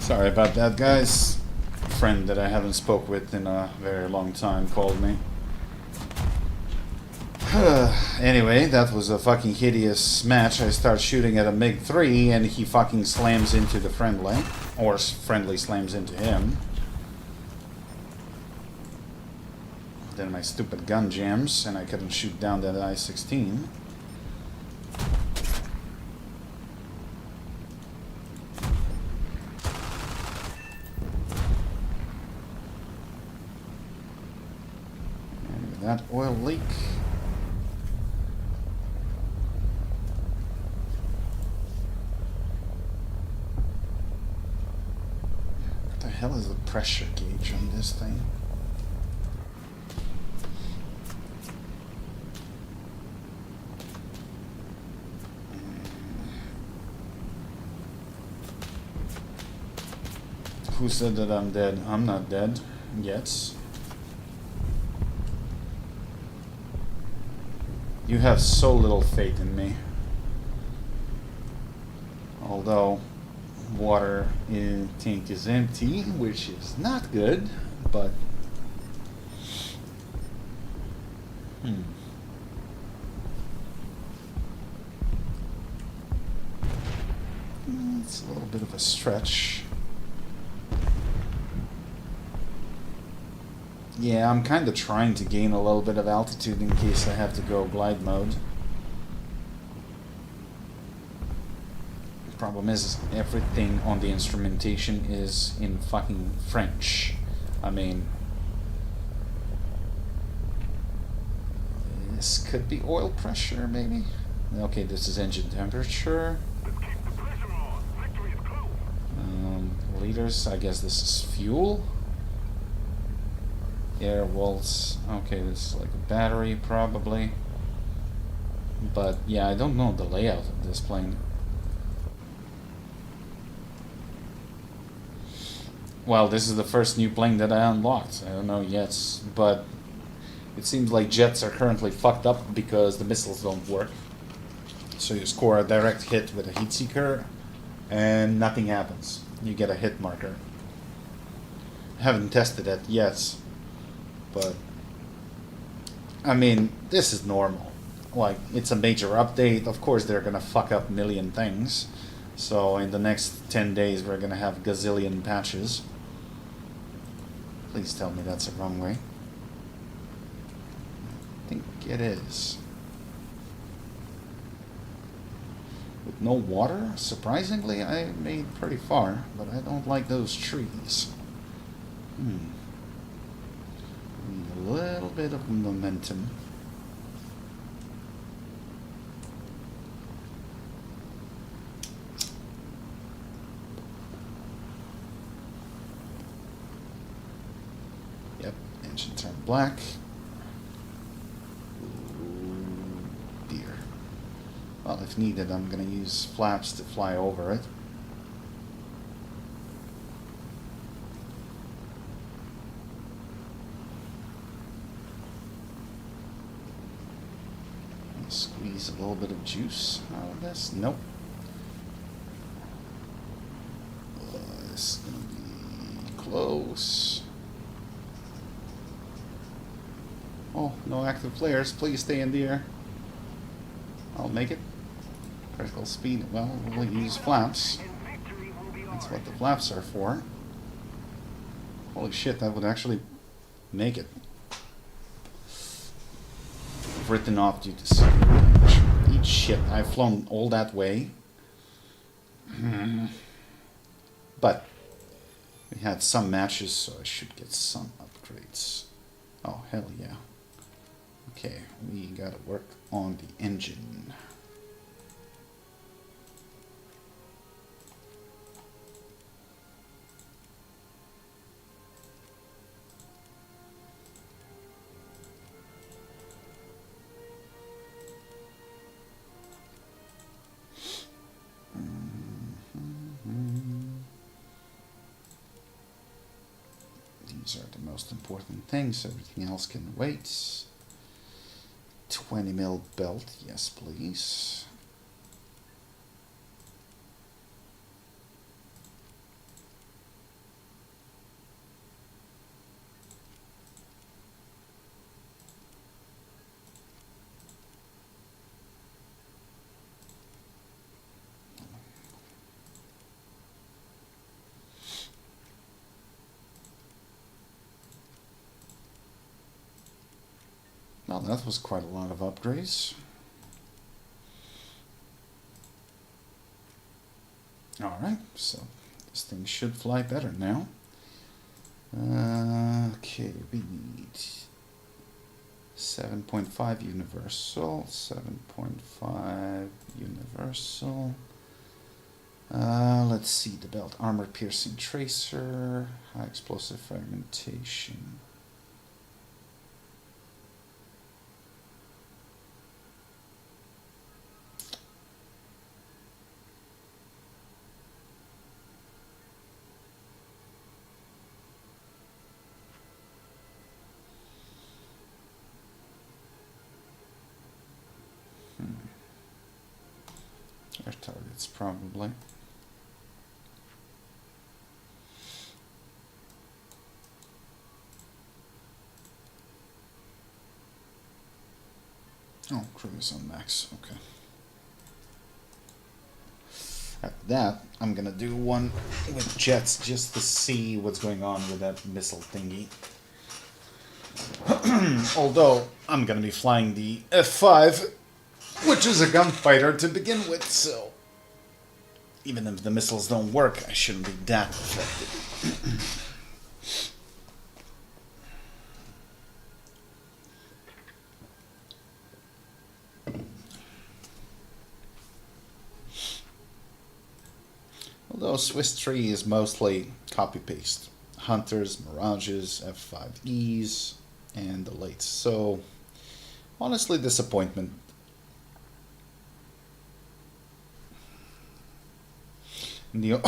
Sorry about that, guys. A friend that I haven't spoke with in a very long time called me. Anyway, that was a fucking hideous match. I start shooting at a MiG-3 and he fucking slams into the friendly. Or friendly slams into him. Then my stupid gun jams and I couldn't shoot down that I-16. And that oil leak. What the hell is the pressure gauge on this thing? Who said that I'm dead? I'm not dead yet. You have so little faith in me. Although water in tank is empty, which is not good, but it's a little bit of a stretch. Yeah, I'm kind of trying to gain a little bit of altitude in case I have to go glide mode. The problem is everything on the instrumentation is in fucking French. I mean, this could be oil pressure, maybe? Okay, this is engine temperature. Let's keep the pressure on. Victory is close. Liters, I guess this is fuel. Air walls, okay, this is like a battery probably. But yeah, I don't know the layout of this plane. Well, this is the first new plane that I unlocked. I don't know yet, but it seems like jets are currently fucked up because the missiles don't work. So you score a direct hit with a heat seeker and nothing happens. You get a hit marker. I haven't tested it yet. But, I mean, this is normal. Like, it's a major update. Of course, they're gonna fuck up a million things. So, in the next 10 days, we're gonna have gazillion patches. Please tell me that's the wrong way. I think it is. With no water, surprisingly, I made pretty far. But I don't like those trees. A little bit of momentum. Yep, engine turned black. Ooh, dear. Well, if needed, I'm gonna use flaps to fly over it. Squeeze a little bit of juice out of this. Nope. This is gonna be close. Oh, no active flares. Please stay in the air. I'll make it. Critical speed. Well, we'll use flaps. And victory will be That's ours. what the flaps are for. Holy shit, that would actually make it. Written off due to severe damage. Eat shit, I've flown all that way. But we had some matches, so I should get some upgrades. Oh, hell yeah. Okay, we gotta work on the engine. These are the most important things. Everything else can wait. 20 mil belt, yes please. Well, that was quite a lot of upgrades. Alright, so this thing should fly better now. Okay, we need 7.5 universal, 7.5 universal. Let's see, the belt armor piercing tracer, high explosive fragmentation. Air targets, probably. Oh, cruise on max, okay. After that, I'm gonna do one with jets just to see what's going on with that missile thingy. Although, I'm gonna be flying the F5, which is a gunfighter to begin with, so even if the missiles don't work, I shouldn't be that affected. Although Swiss 3 is mostly copy-paste. Hunters, Mirages, F5Es, and the lates. So, honestly, disappointment. The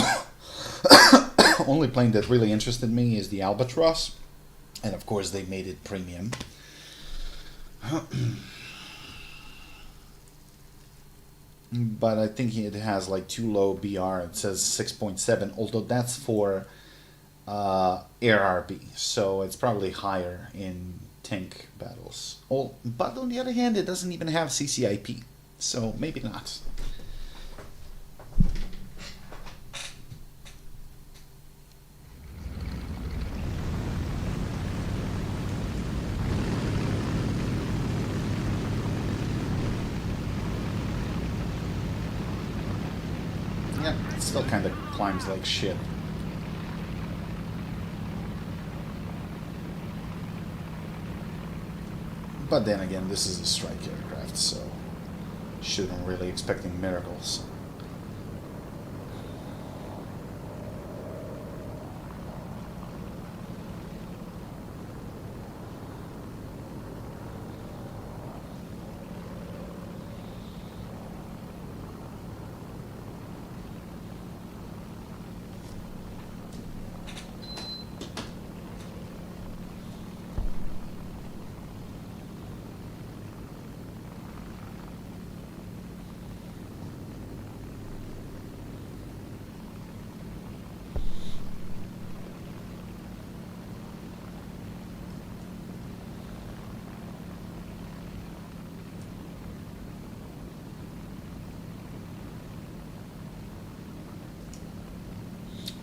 only plane that really interested me is the Albatross. And of course, they made it premium. But I think it has like too low BR. It says 6.7, although that's for air RB, so it's probably higher in tank battles. But on the other hand, it doesn't even have CCIP, so maybe not. Yeah, it still kind of climbs like shit. But then again, this is a strike aircraft, so shouldn't really expecting miracles.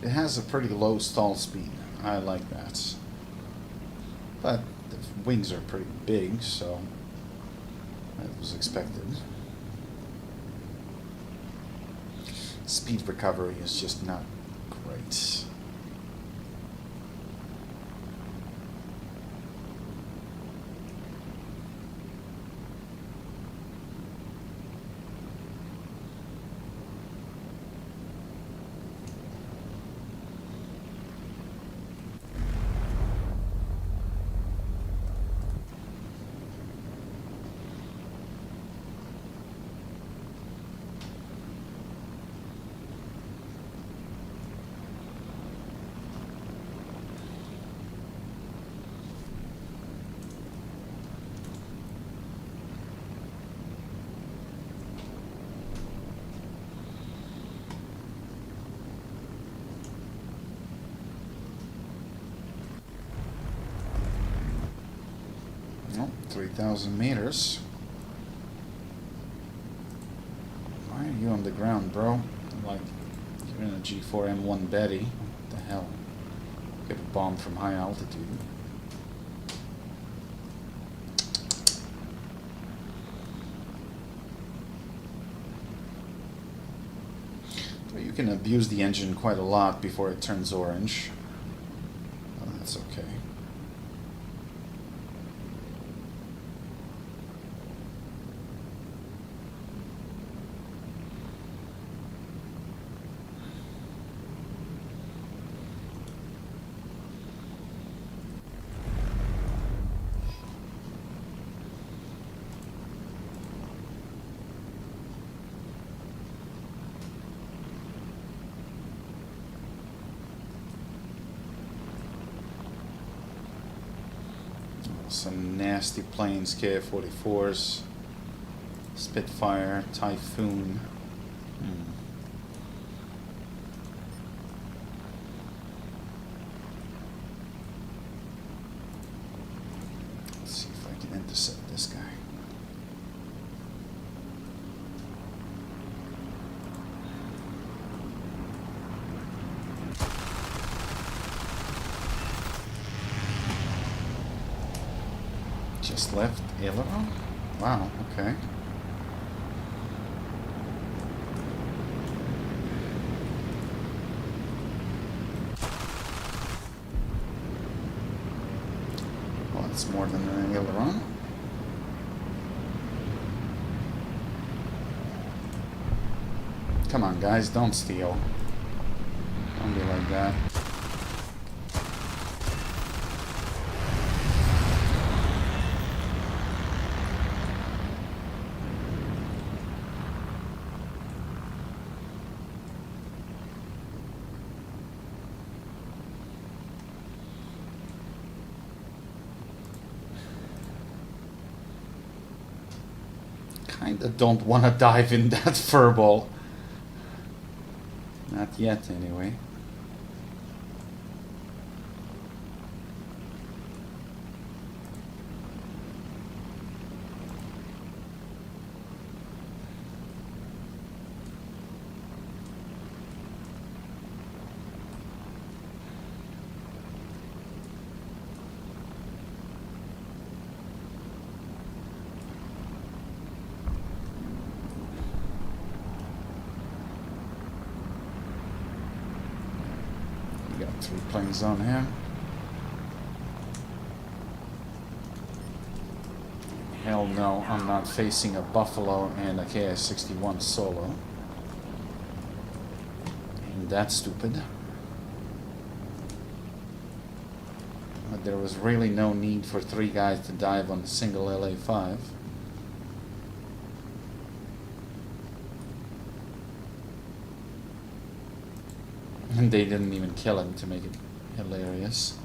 It has a pretty low stall speed. I like that. But the wings are pretty big, so that was expected. Speed recovery is just not great. Oh, 3,000 meters. Why are you on the ground, bro? Like, you're in a G4M1 Betty. What the hell? Get a bomb from high altitude. can abuse the engine quite a lot before it turns orange. Oh, that's okay. Some nasty planes, KF-44s, Spitfire, Typhoon. Let's see if I can intercept this guy. Just left aileron? Wow, okay. Well, it's more than an aileron. Come on, guys, don't steal. Don't be like that. Kinda don't want to dive in that furball. Not yet, anyway. Got 3 planes on him. Hell no, I'm not facing a Buffalo and a KI-61 solo. And that's stupid. But there was really no need for 3 guys to dive on a single LA-5. And they didn't even kill him to make it hilarious.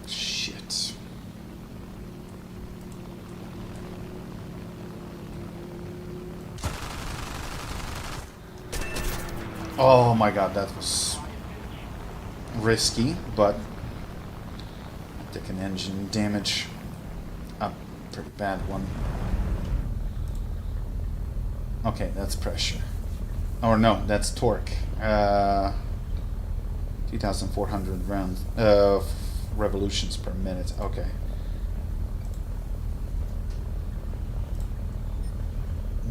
Shit. Oh my god, that was risky, but I took an engine damage. A pretty bad one. Okay, that's pressure. Or no, that's torque. 2,400 rounds, revolutions per minute. Okay.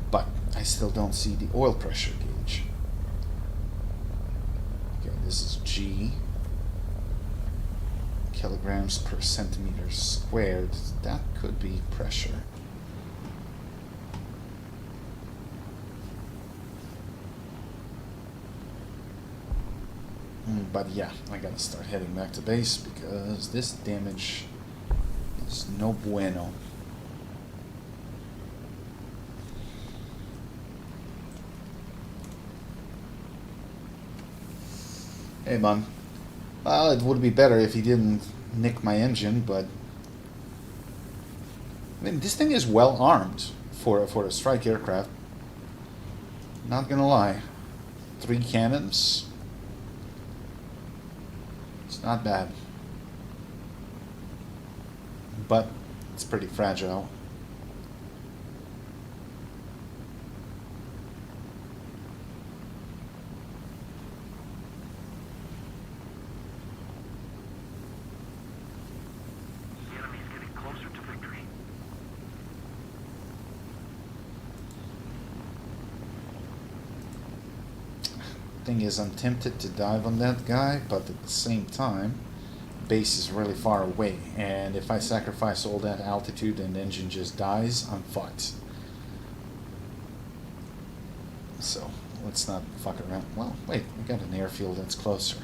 But I still don't see the oil pressure gauge. This is G, kilograms per centimeter squared. That could be pressure. But yeah, I gotta start heading back to base because this damage is no bueno. Hey man, well, it would be better if he didn't nick my engine, but I mean, this thing is well armed for a strike aircraft. Not gonna lie, 3 cannons. It's not bad, but it's pretty fragile. Thing is, I'm tempted to dive on that guy, but at the same time, base is really far away, and if I sacrifice all that altitude and the engine just dies, I'm fucked. So, let's not fuck around. Well, wait, we got an airfield that's closer.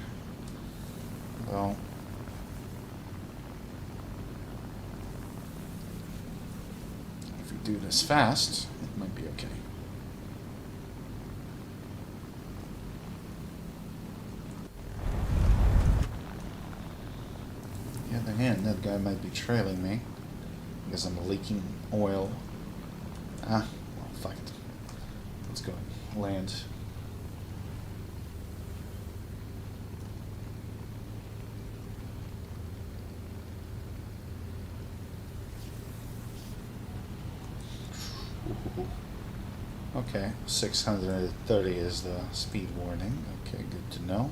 Well, if we do this fast, it might be okay. On the other hand, that guy might be trailing me because I'm leaking oil. Well, fuck it. Let's go land. Okay, 630 is the speed warning. Okay, good to know.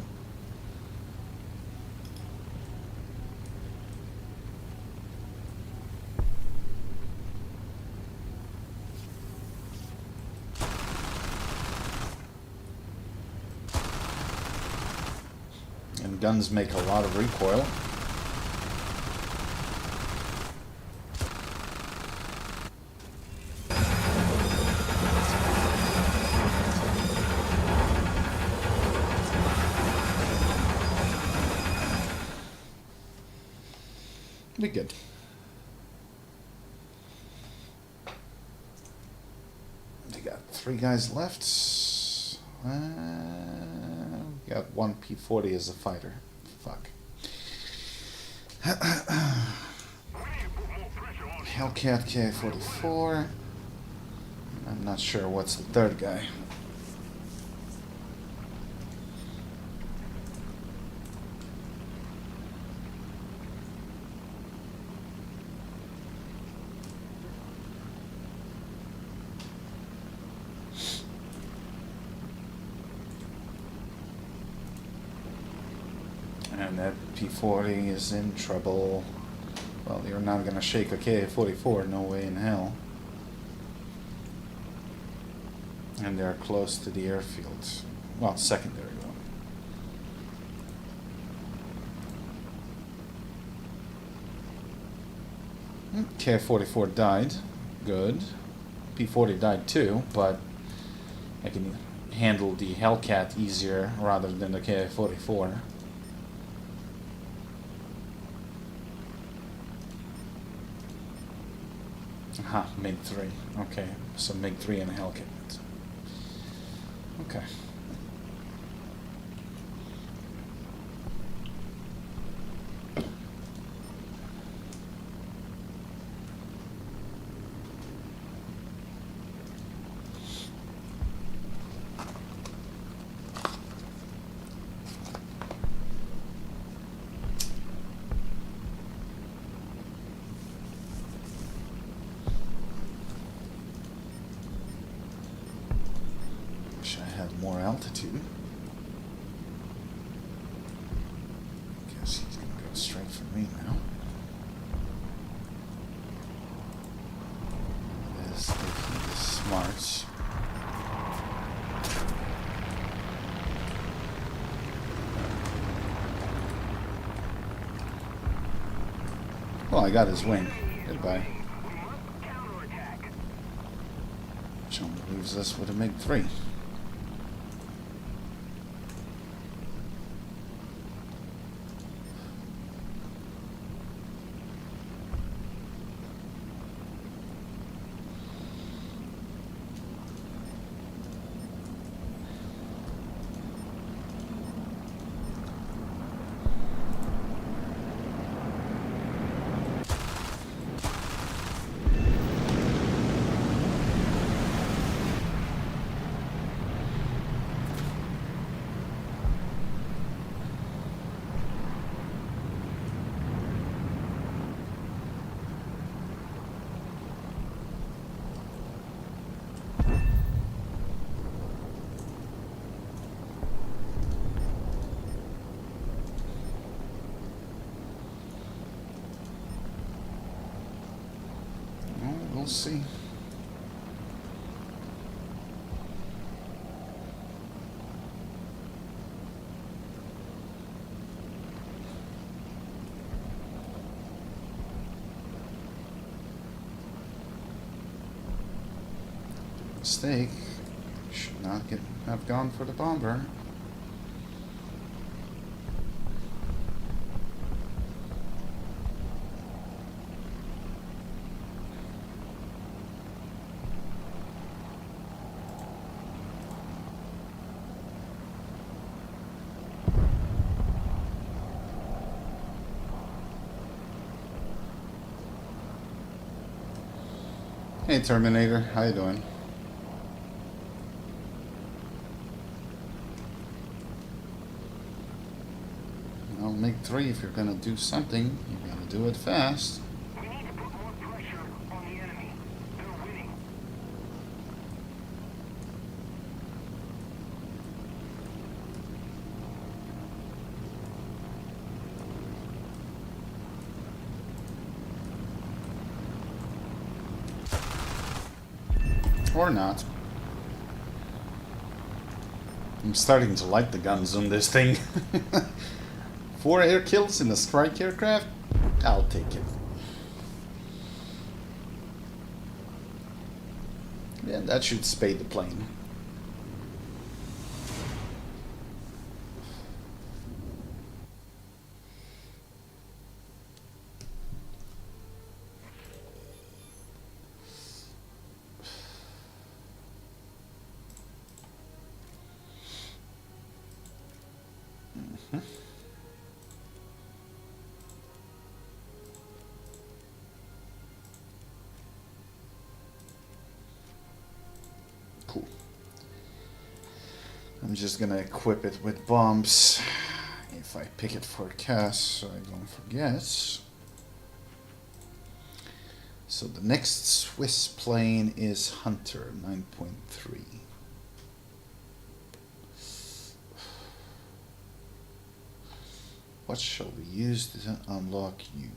And guns make a lot of recoil. Be good. They got 3 guys left. Got 1 P40 as a fighter. Fuck. Hellcat K-44. I'm not sure what's the third guy. And that P40 is in trouble. Well, you're not gonna shake a K-44, no way in hell. And they're close to the airfield. Well, secondary one. K-44 died. Good. P-40 died too, but I can handle the Hellcat easier rather than the K-44. Aha, MiG-3. Okay, so MiG-3 and a Hellcat. Okay. More altitude. Guess he's gonna go straight for me now. This thinking is smart. Well, I got his wing. Goodbye. Which only leaves us with a MiG-3. We'll see. Mistake. Should not have gone for the bomber. Hey Terminator, how you doing? I'll make 3 if you're gonna do something. You gotta do it fast. We need to put more pressure on the enemy. They're winning. Or not. I'm starting to like the guns on this thing. 4 air kills in a strike aircraft? I'll take it. Yeah, that should spade the plane. Cool. I'm just gonna equip it with bombs if I pick it for cast so I don't forget. So the next Swiss plane is Hunter 9.3. What shall we use to unlock you?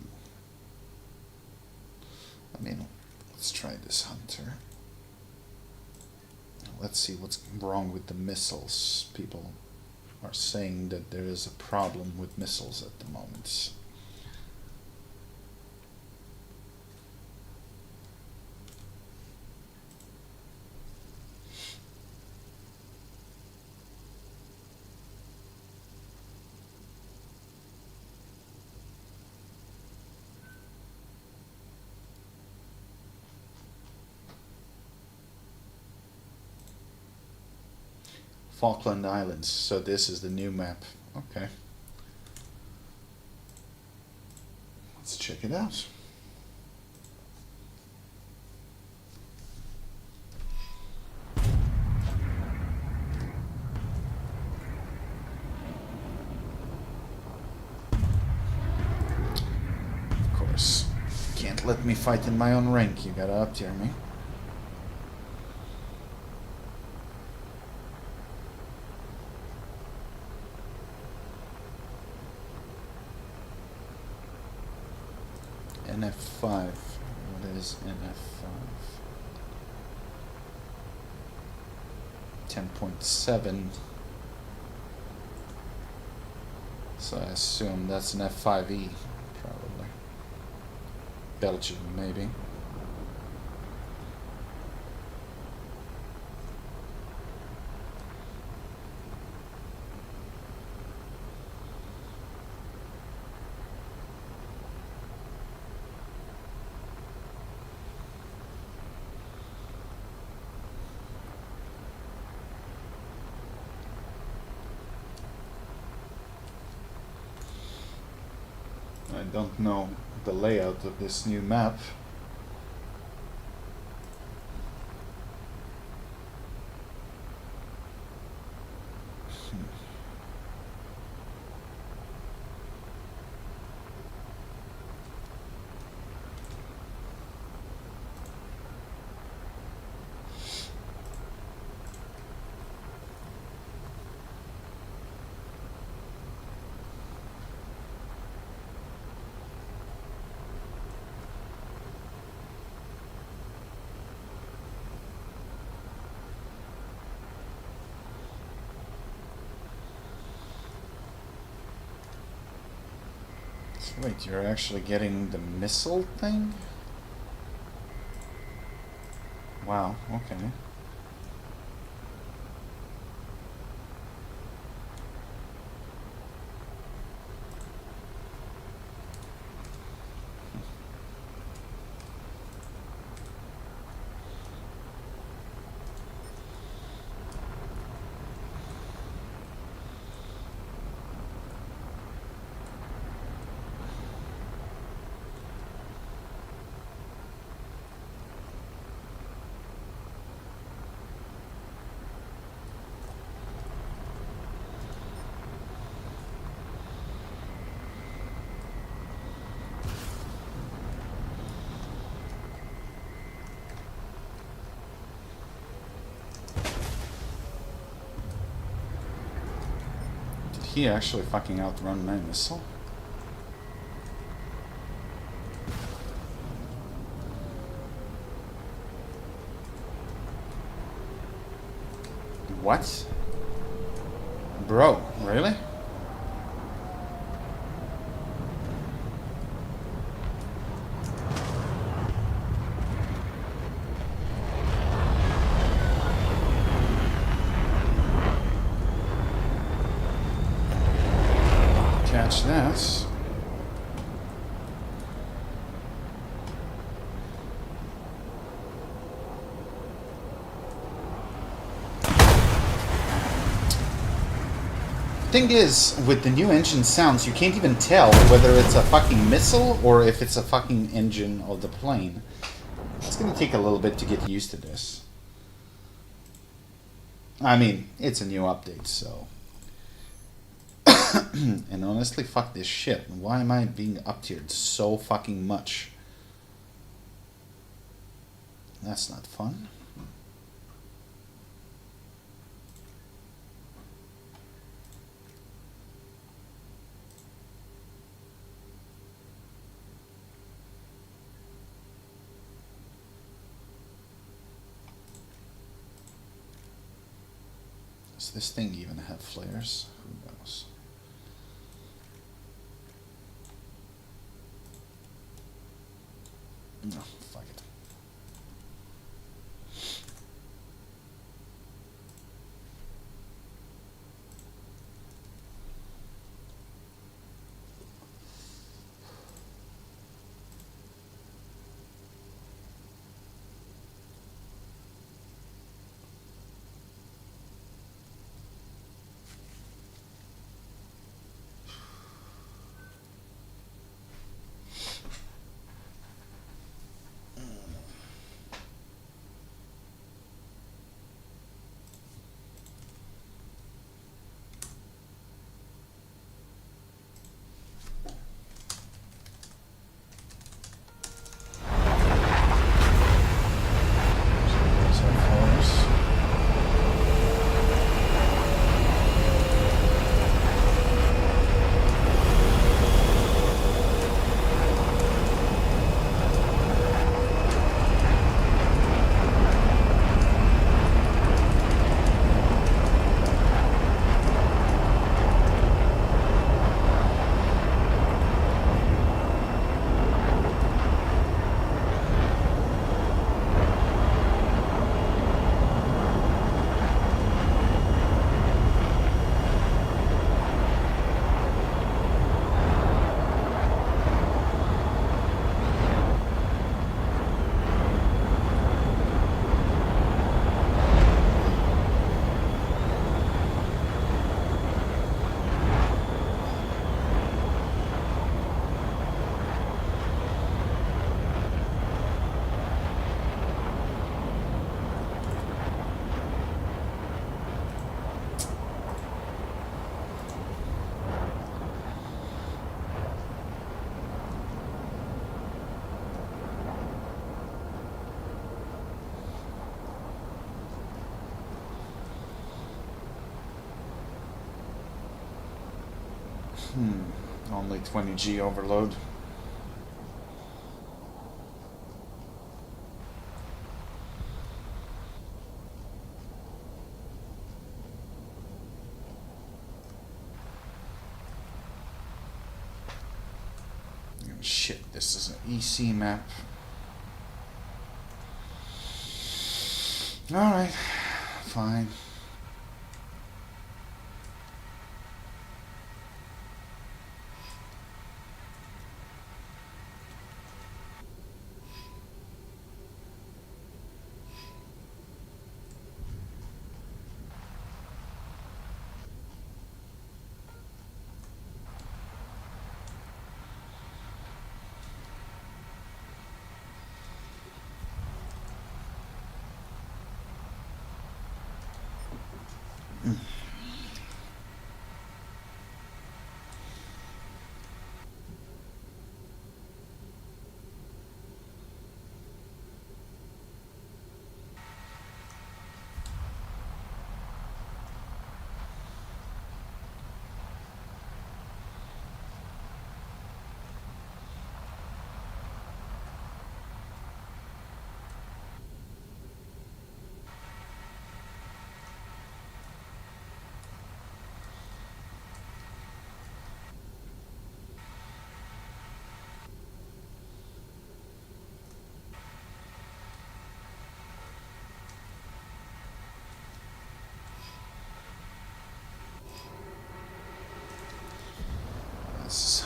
I mean, let's try this Hunter. Let's see what's wrong with the missiles. People are saying that there is a problem with missiles at the moment. Falkland Islands, so this is the new map. Okay. Let's check it out. Of course. Can't let me fight in my own rank, you gotta up-tier me. NF5. What is NF5? 10.7. So I assume that's an F5E, probably. Belgium, maybe. I don't know the layout of this new map. Wait, you're actually getting the missile thing? Wow, okay. he actually fucking outrun my missile? What? Bro, really? Catch that. Thing is, with the new engine sounds, you can't even tell whether it's a fucking missile or if it's a fucking engine of the plane. It's gonna take a little bit to get used to this. I mean, it's a new update, so. And honestly, fuck this shit. Why am I being up-tiered so fucking much? That's not fun. Does this thing even have flares? Who knows? No, fuck it. Only 20G overload. Oh, shit, this is an EC map. Alright, fine.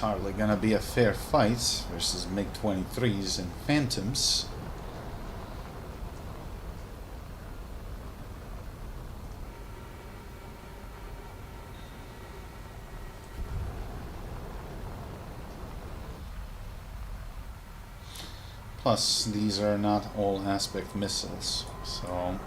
hardly gonna be a fair fight versus MiG-23s and Phantoms. Plus, these are not all aspect missiles, so...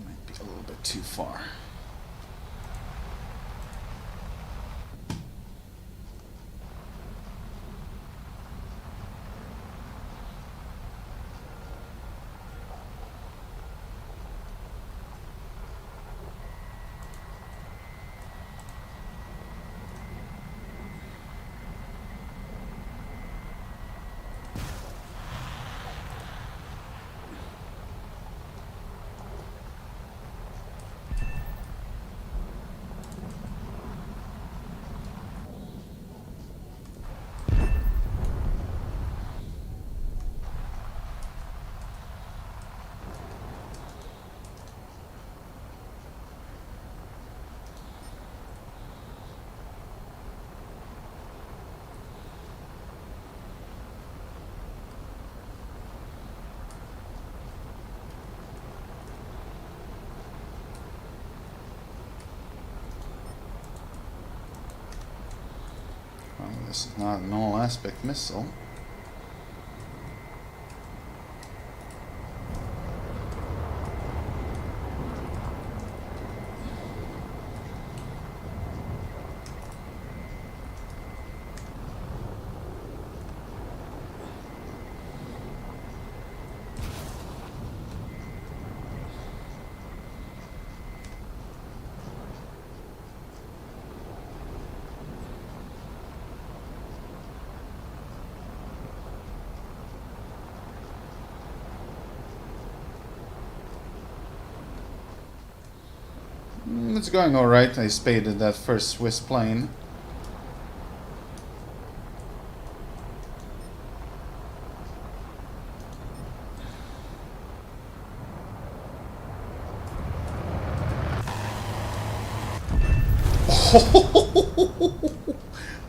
might be a little bit too far. Well, this is not an all-aspect missile. It's going alright. I spaded that first Swiss plane.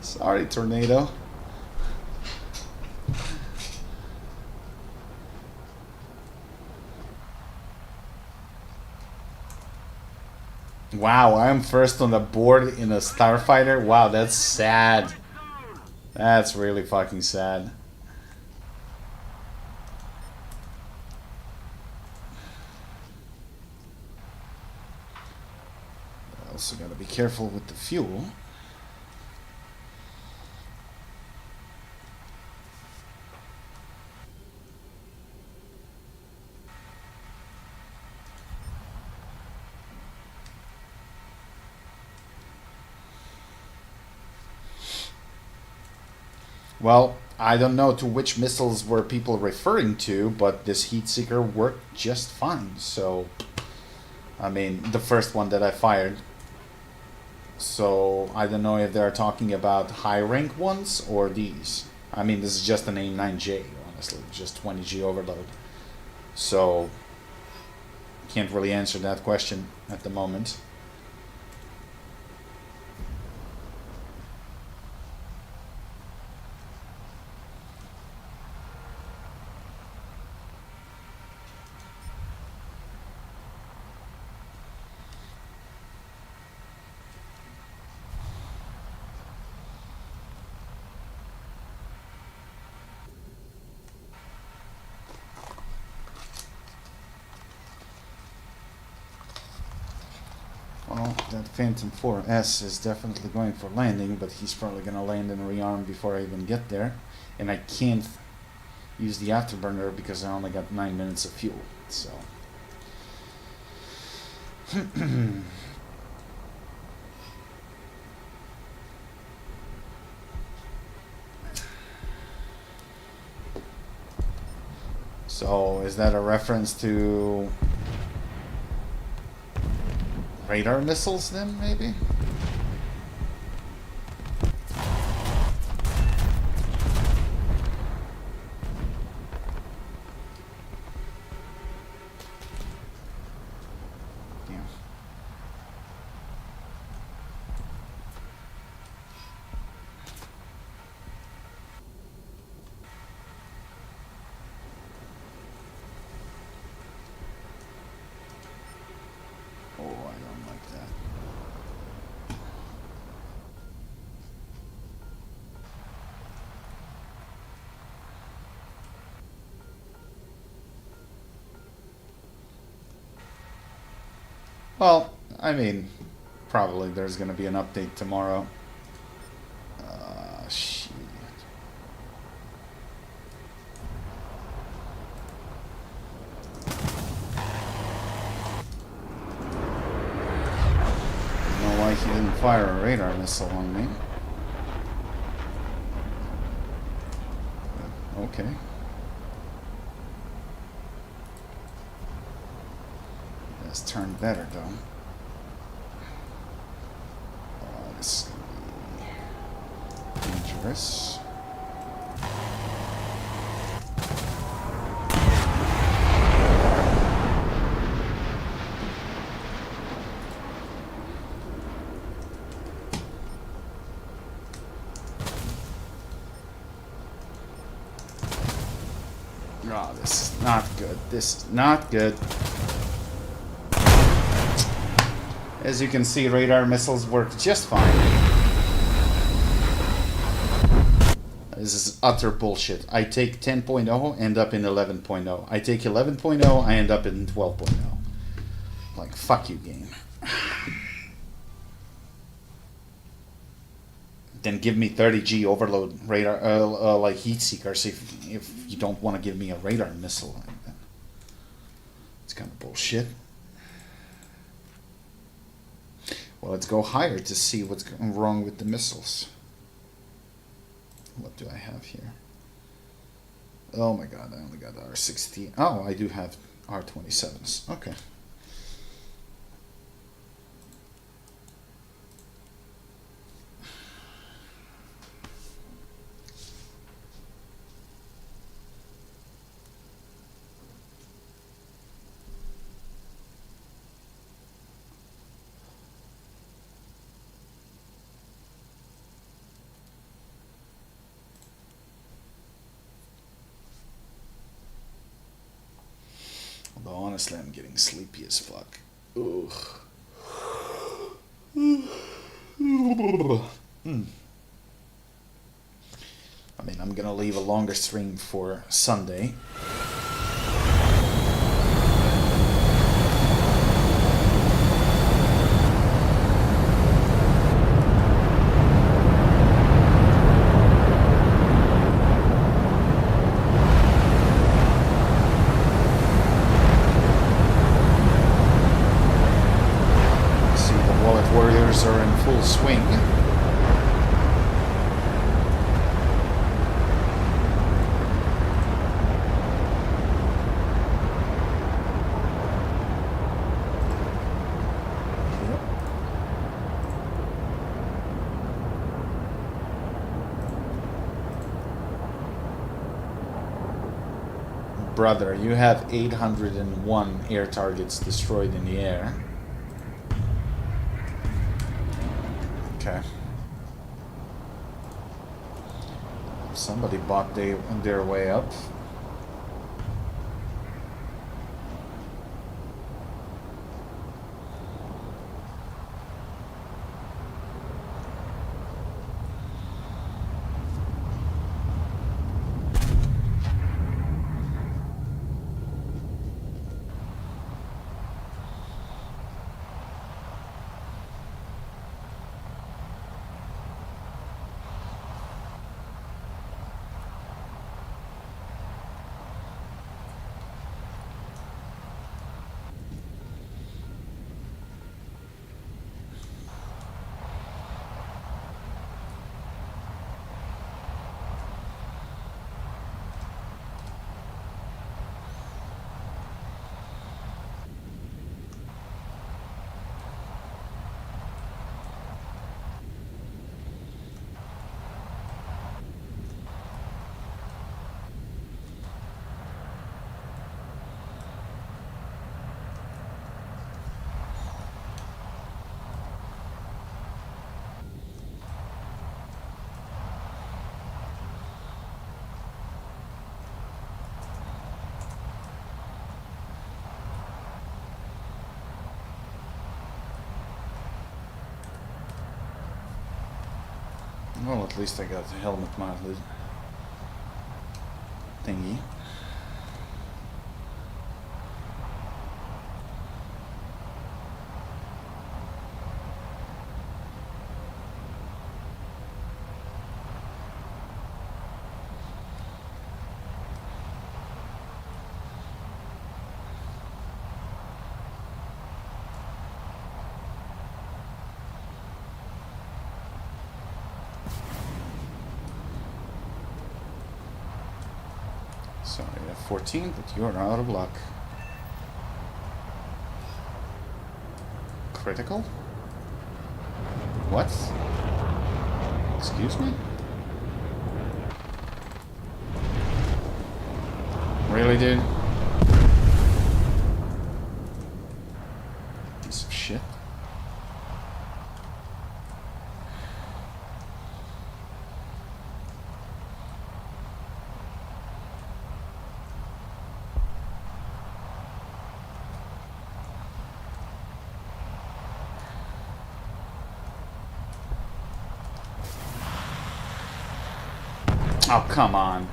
Sorry, tornado. Wow, I'm first on the board in a starfighter. Wow, that's sad. That's really fucking sad. Also gotta be careful with the fuel. Well, I don't know to which missiles were people referring to, but this heat seeker worked just fine. So, I mean, the first one that I fired. So, I don't know if they're talking about high rank ones or these. I mean, this is just an A9J, honestly, just 20G overload. So, can't really answer that question at the moment. that Phantom 4S is definitely going for landing, but he's probably going to land and rearm before I even get there. And I can't use the afterburner because I only got 9 minutes of fuel. So. So, is that a reference to radar missiles then, maybe? Yeah. Oh, I don't like that. Well, I mean, probably there's going to be an update tomorrow. Shit. I don't know why he didn't fire a radar missile on me. But, okay. It's turned better though. This is gonna be dangerous. Oh, this is not good. This is not good. As you can see, radar missiles work just fine. This is utter bullshit. I take 10.0, end up in 11.0. I take 11.0, I end up in 12.0. Like, fuck you, game. Then give me 30G overload radar, like heat seekers if you don't want to give me a radar missile like that. It's kind of bullshit. Well, let's go higher to see what's going wrong with the missiles. What do I have here? Oh my god, I only got R16. Oh, I do have R27s. Okay. Although honestly, I'm getting sleepy as fuck. Ugh. I mean, I'm gonna leave a longer stream for Sunday. Are in full swing. Brother, you have 801 air targets destroyed in the air. Okay. Somebody bought their way up. Well, at least I got the helmet mounted thingy. Sorry, F14, but you're out of luck. Critical? What? Excuse me? Really, dude? Piece of shit. Oh, come on.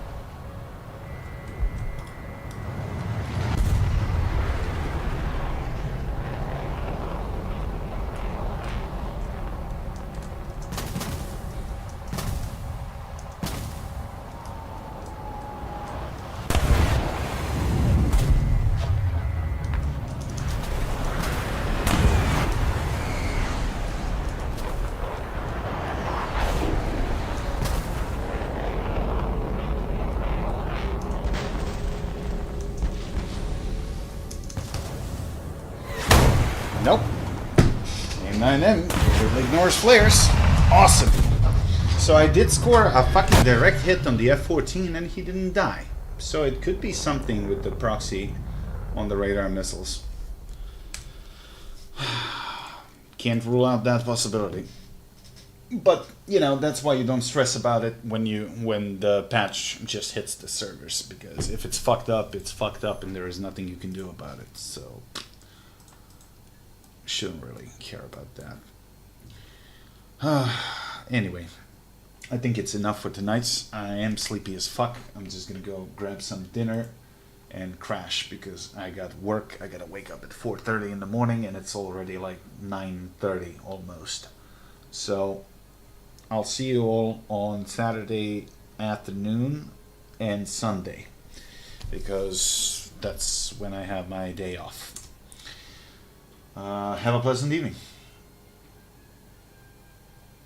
Nope. Aim 9M. It ignores flares. Awesome. So I did score a fucking direct hit on the F-14 and he didn't die. So it could be something with the proxy on the radar missiles. Can't rule out that possibility. But, you know, that's why you don't stress about it when the patch just hits the servers. Because if it's fucked up and there is nothing you can do about it. So shouldn't really care about that. Anyway, I think it's enough for tonight. I am sleepy as fuck. I'm just gonna go grab some dinner and crash because I got work. I gotta wake up at 4:30 in the morning and it's already like 9:30 almost. So I'll see you all on Saturday afternoon and Sunday because that's when I have my day off. Have a pleasant evening.